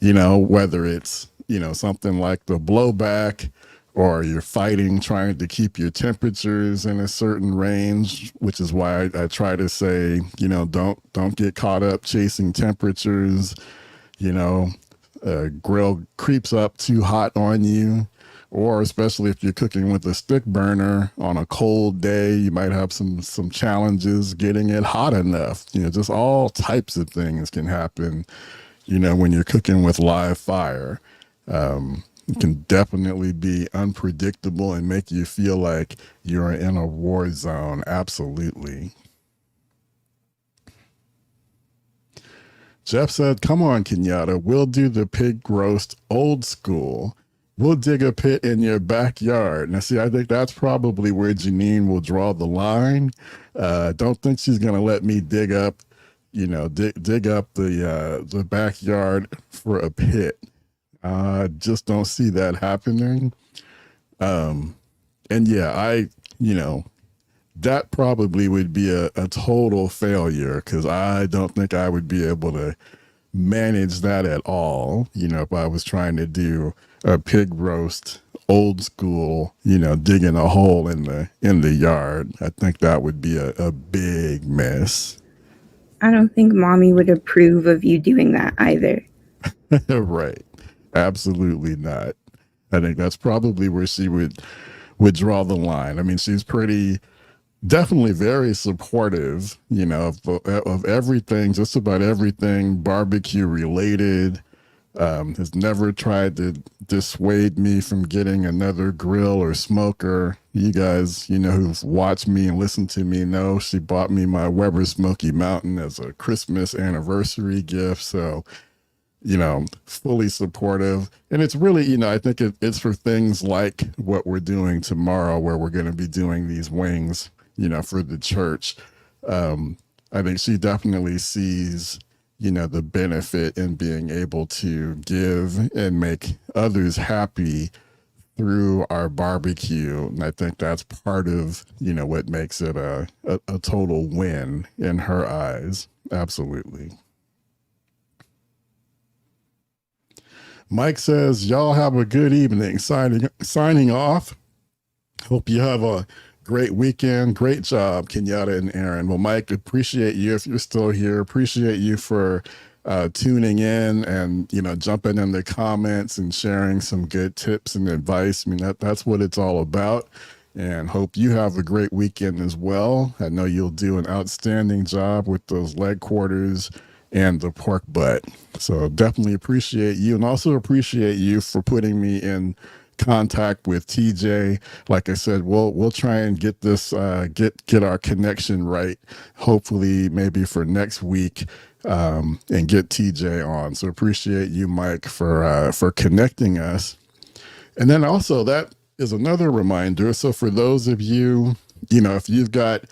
S1: whether it's, something like the blowback or you're fighting trying to keep your temperatures in a certain range, which is why I try to say, don't get caught up chasing temperatures, you know, grill creeps up too hot on you, or especially if you're cooking with a stick burner on a cold day, you might have some challenges getting it hot enough. Just all types of things can happen, when you're cooking with live fire. It can definitely be unpredictable and make you feel like you're in a war zone. Absolutely. Jeff said, come on, Kenyatta, we'll do the pig roast old school. We'll dig a pit in your backyard. Now, see, I think that's probably where Janine will draw the line. Don't think she's going to let me dig up, dig up the backyard for a pit. Just don't see that happening. And yeah, that probably would be a total failure because I don't think I would be able to manage that at all. If I was trying to do a pig roast old school, digging a hole in the yard, I think that would be a big mess.
S2: I don't think mommy would approve of you doing that either.
S1: Right. Absolutely not. I think that's probably where she would draw the line. I mean, she's pretty definitely very supportive, of everything, just about everything barbecue related. Has never tried to dissuade me from getting another grill or smoker. You guys, who've watched me and listened to me know she bought me my Weber Smoky Mountain as a Christmas anniversary gift. So, fully supportive. And it's really, I think it's for things like what we're doing tomorrow, where we're going to be doing these wings, for the church. I think she definitely sees, the benefit in being able to give and make others happy through our barbecue. And I think that's part of, what makes it a total win in her eyes. Absolutely. Mike says, y'all have a good evening. Signing off. Hope you have a great weekend. Great job, Kenyatta and Erin. Well, Mike, appreciate you if you're still here. Appreciate you for tuning in and jumping in the comments and sharing some good tips and advice. I mean, that's what it's all about. And hope you have a great weekend as well. I know you'll do an outstanding job with those leg quarters and the pork butt. So definitely appreciate you, and also appreciate you for putting me in contact with TJ. Like I said, we'll try and get this get our connection right. Hopefully, maybe for next week, and get TJ on. So appreciate you, Mike, for connecting us. And then also that is another reminder. So for those of you, if you've got,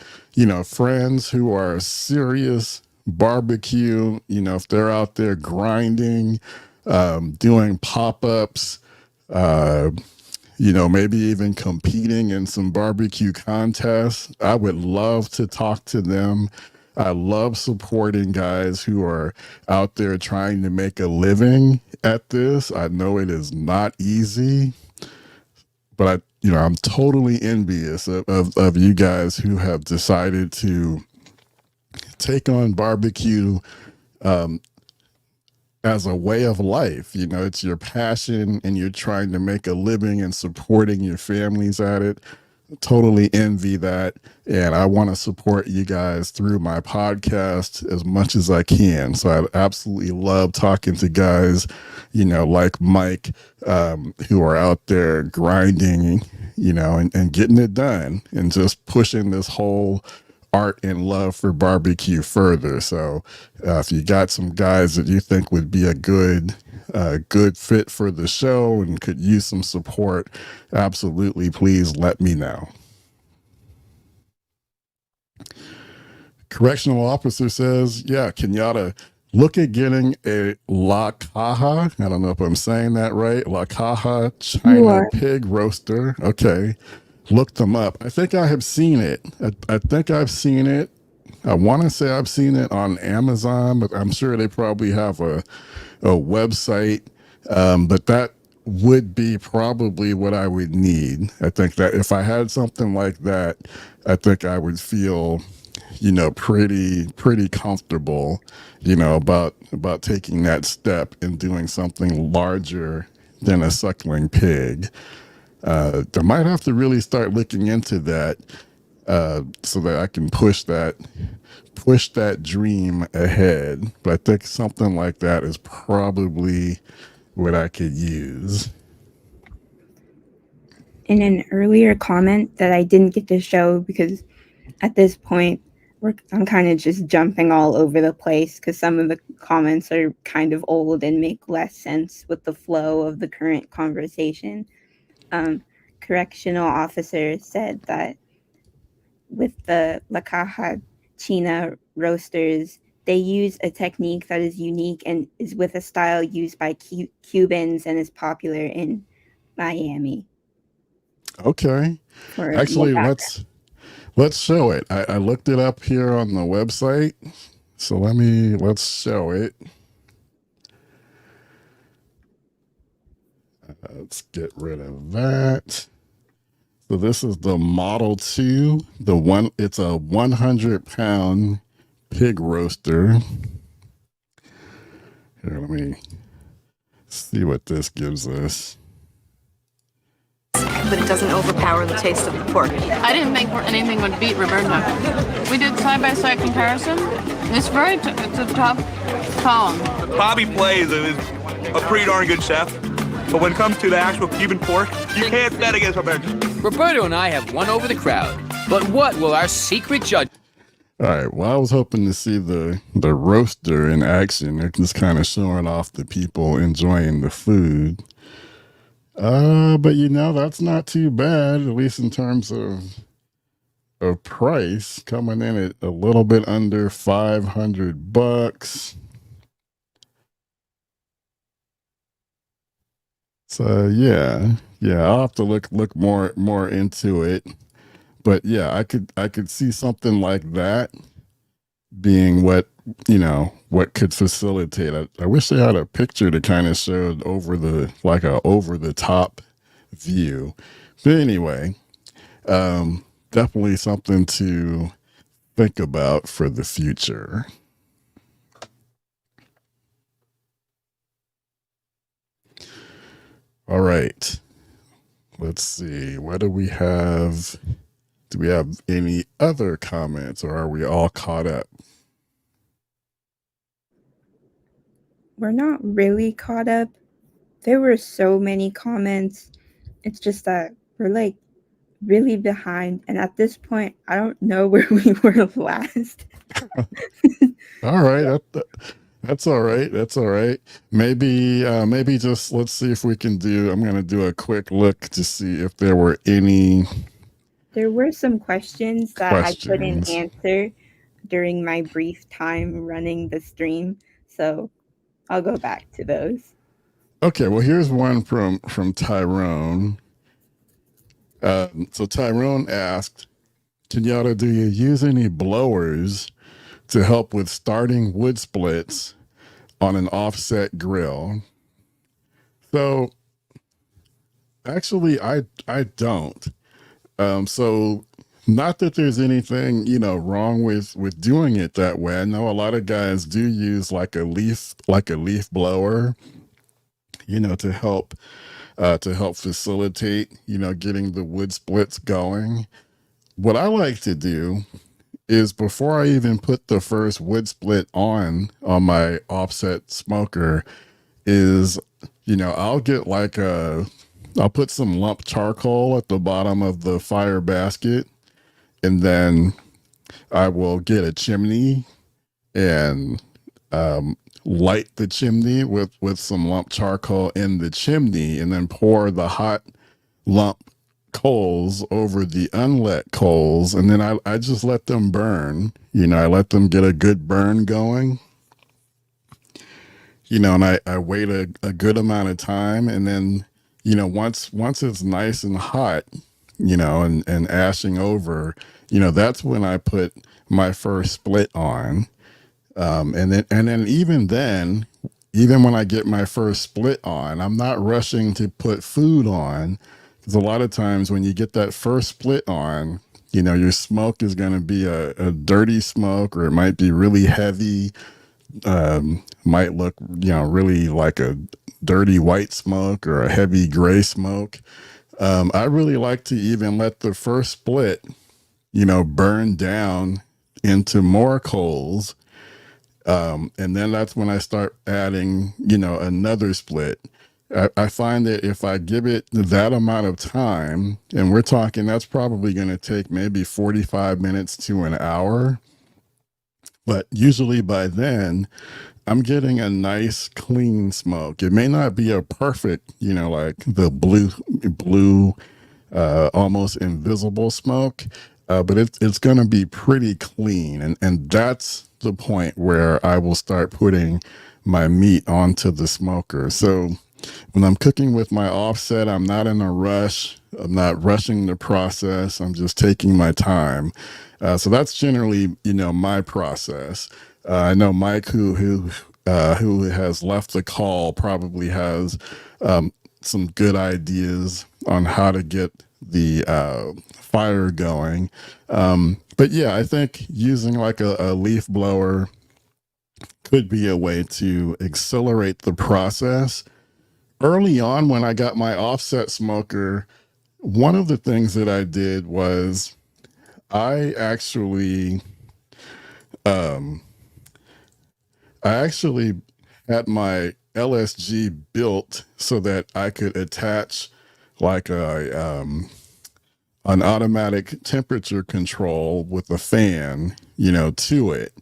S1: friends who are serious barbecue, if they're out there grinding, doing pop-ups, maybe even competing in some barbecue contests, I would love to talk to them. I love supporting guys who are out there trying to make a living at this. I know it is not easy, but I'm totally envious of you guys who have decided to take on barbecue as a way of life. It's your passion and you're trying to make a living and supporting your families at it. Totally envy that. And I want to support you guys through my podcast as much as I can. So I absolutely love talking to guys, like Mike, who are out there grinding, and getting it done and just pushing this whole art and love for barbecue further. So if you got some guys that you think would be a good fit for the show and could use some support, absolutely, please let me know. Correctional officer says, yeah, Kenyatta, look at getting a La Caja. I don't know if I'm saying that right. La Caja China pig roaster. Okay. Look them up. I think I have seen it. I think I've seen it. I want to say I've seen it on Amazon, but I'm sure they probably have a website. But that would be probably what I would need. I think that if I had something like that, I think I would feel, pretty comfortable, about taking that step and doing something larger than a suckling pig. I might have to really start looking into that, so that I can push that dream ahead. But I think something like that is probably what I could use.
S2: In an earlier comment that I didn't get to show because at this point I'm kind of just jumping all over the place because some of the comments are kind of old and make less sense with the flow of the current conversation. Correctional officer said that with the La Caja China roasters, they use a technique that is unique and is with a style used by Cubans and is popular in Miami.
S1: Okay. Actually, let's show it. I looked it up here on the website. So let's show it. Let's get rid of that. So this is the Model 2. It's a 100-pound pig roaster. Here, let me see what this gives us.
S3: But it doesn't overpower the taste of the pork.
S4: I didn't think anything would beat Roberta. We did side-by-side comparison. It's a tough column.
S5: Bobby Plays is a pretty darn good chef, but when it comes to the actual Cuban pork, you can't bet against Roberta.
S6: Roberto and I have won over the crowd, but what will our secret judge?
S1: All right, well, I was hoping to see the roaster in action. They're just kind of showing off the people enjoying the food. But that's not too bad, at least in terms of price, coming in at a little bit under $500. So yeah, I'll have to look more into it. But yeah, I could see something like that being what what could facilitate it. I wish they had a picture to kind of show over the top view. But anyway, definitely something to think about for the future. All right. Let's see. What do we have? Do we have any other comments, or are we all caught up?
S2: We're not really caught up. There were so many comments. It's just that we're like really behind. And at this point, I don't know where we were last.
S1: All right. That's all right. That's all right. Maybe just let's see if we can I'm going to do a quick look to see if there were any.
S2: There were some questions that I couldn't answer during my brief time running the stream. So I'll go back to those.
S1: Okay, well, here's one from Tyrone. So Tyrone asked, Kenyatta, do you use any blowers to help with starting wood splits on an offset grill? So actually, I don't. So not that there's anything, wrong with doing it that way. I know a lot of guys do use like a leaf blower, to help facilitate, getting the wood splits going. What I like to do is before I even put the first wood split on my offset smoker is, I'll get I'll put some lump charcoal at the bottom of the fire basket, and then I will get a chimney and light the chimney with some lump charcoal in the chimney, and then pour the hot lump coals over the unlit coals, and then I just let them burn. I let them get a good burn going. And I wait a good amount of time, and then once it's nice and hot, and ashing over, that's when I put my first split on. And then even when I get my first split on, I'm not rushing to put food on, because a lot of times when you get that first split on, your smoke is going to be a dirty smoke, or it might be really heavy, might look, really like a dirty white smoke or a heavy gray smoke. I really like to even let the first split, burn down into more coals. And then that's when I start adding, another split. I find that if I give it that amount of time, and we're talking, that's probably going to take maybe 45 minutes to an hour. But usually by then, I'm getting a nice clean smoke. It may not be a perfect, like the blue, almost invisible smoke, but it's going to be pretty clean. And that's the point where I will start putting my meat onto the smoker. So when I'm cooking with my offset, I'm not in a rush. I'm not rushing the process. I'm just taking my time. So that's generally, my process. I know Mike, who has left the call, probably has some good ideas on how to get the fire going. But yeah, I think using like a leaf blower could be a way to accelerate the process. Early on, when I got my offset smoker, one of the things that I did was I actually had my LSG built so that I could attach like an automatic temperature control with a fan, to it.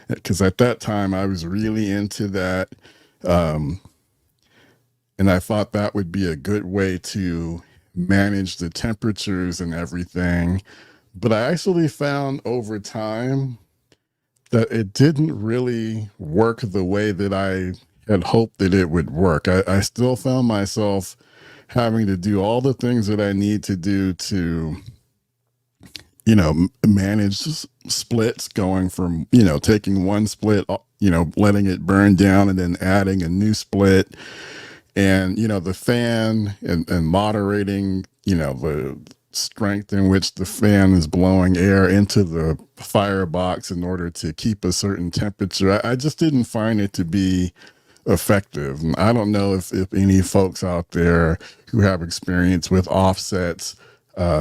S1: Because at that time I was really into that. And I thought that would be a good way to manage the temperatures and everything. But I actually found over time that it didn't really work the way that I had hoped that it would work. I still found myself having to do all the things that I need to do to, manage splits, going from, taking one split, letting it burn down and then adding a new split, and, the fan and moderating, the strength in which the fan is blowing air into the firebox in order to keep a certain temperature. I just didn't find it to be effective. And I don't know if any folks out there who have experience with offsets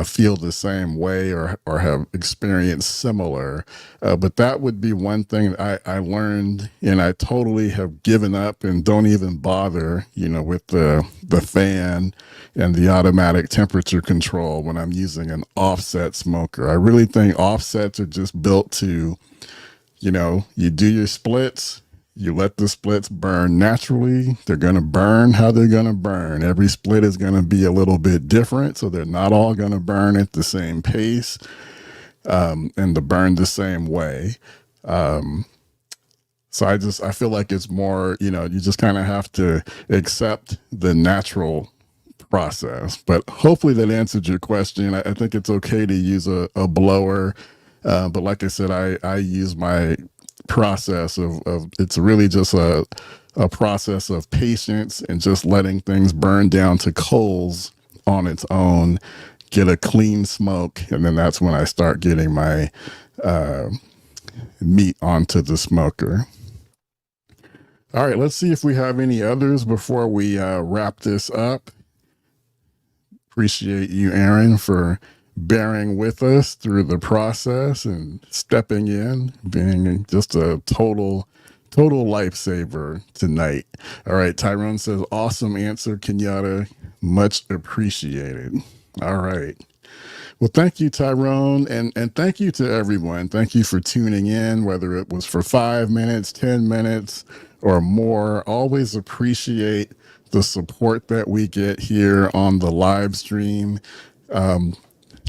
S1: feel the same way or have experienced similar. But that would be one thing that I learned, and I totally have given up and don't even bother, with the fan and the automatic temperature control when I'm using an offset smoker. I really think offsets are just built to, you do your splits, you let the splits burn naturally. They're going to burn how they're going to burn. Every split is going to be a little bit different, so they're not all going to burn at the same pace and to burn the same way. So I feel like it's more, you just kind of have to accept the natural process. But hopefully that answered your question. I think it's okay to use a blower. But like I said, I use my process of it's really just a process of patience and just letting things burn down to coals on its own, get a clean smoke, and then that's when I start getting my meat onto the smoker. All right, let's see if we have any others before we wrap this up. Appreciate you, Erin, for bearing with us through the process and stepping in, being just a total lifesaver tonight. All right, Tyrone says, awesome answer, Kenyatta. Much appreciated. All right. Well, thank you, Tyrone, and thank you to everyone. Thank you for tuning in, whether it was for 5 minutes, 10 minutes, or more. Always appreciate the support that we get here on the live stream.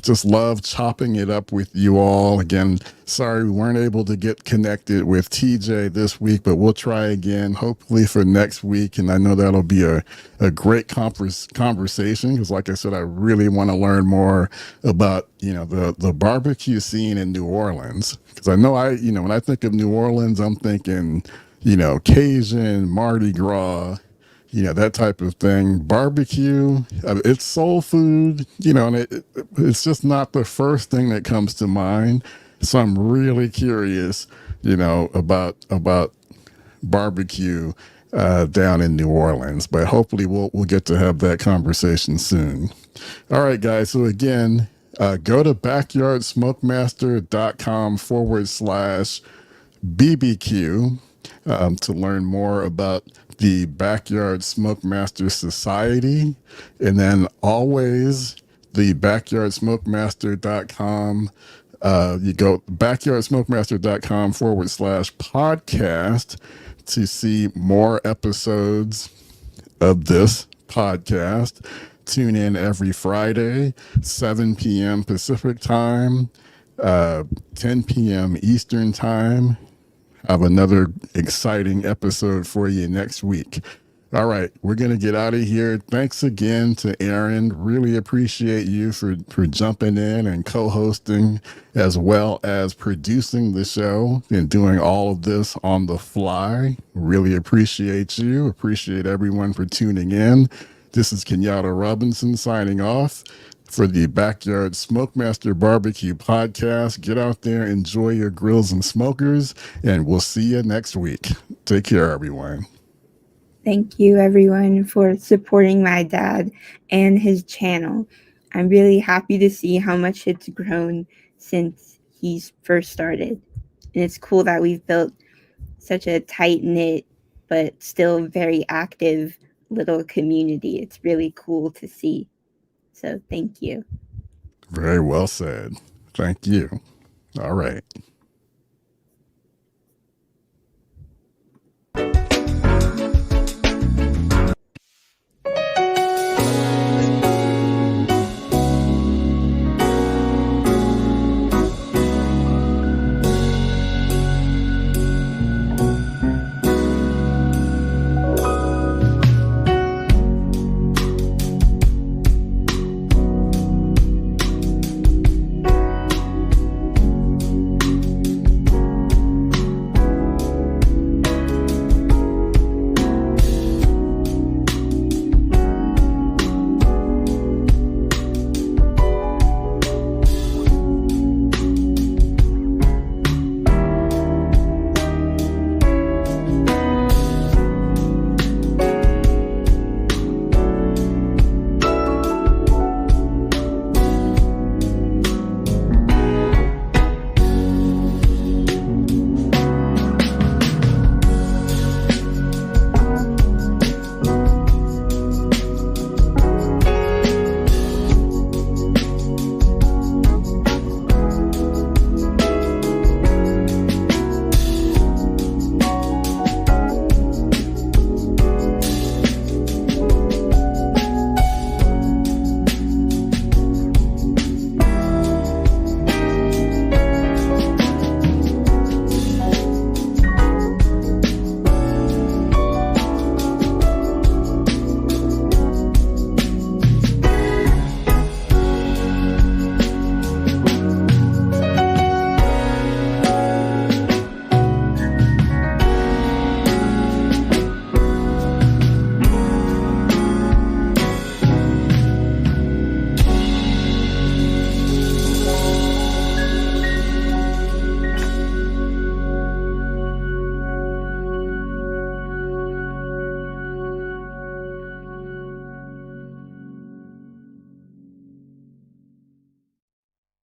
S1: Just love chopping it up with you all. Again, sorry we weren't able to get connected with TJ this week, but we'll try again, hopefully for next week. And I know that'll be a great conversation because, like I said, I really want to learn more about, the barbecue scene in New Orleans. Because I know when I think of New Orleans, I'm thinking, Cajun, Mardi Gras, that type of thing. Barbecue, it's soul food, and it's just not the first thing that comes to mind. So I'm really curious, about barbecue down in New Orleans, but hopefully we'll get to have that conversation soon. All right, guys. So again, go to backyardsmokemaster.com/BBQ to learn more about the Backyard Smokemaster Society, and then always the backyardsmokemaster.com. You go backyardsmokemaster.com/podcast to see more episodes of this podcast. Tune in every Friday, 7 p.m. Pacific time, 10 p.m. Eastern time. Have another exciting episode for you next week. All right, we're going to get out of here. Thanks again to Erin. Really appreciate you for jumping in and co-hosting, as well as producing the show and doing all of this on the fly. Really appreciate you. Appreciate everyone for tuning in. This is Kenyatta Robinson signing off for the Backyard Smokemaster BBQ podcast. Get out there, enjoy your grills and smokers, and we'll see you next week. Take care, everyone.
S2: Thank you, everyone, for supporting my dad and his channel. I'm really happy to see how much it's grown since he's first started. And it's cool that we've built such a tight-knit but still very active little community. It's really cool to see. So thank you.
S1: Very well said. Thank you. All right.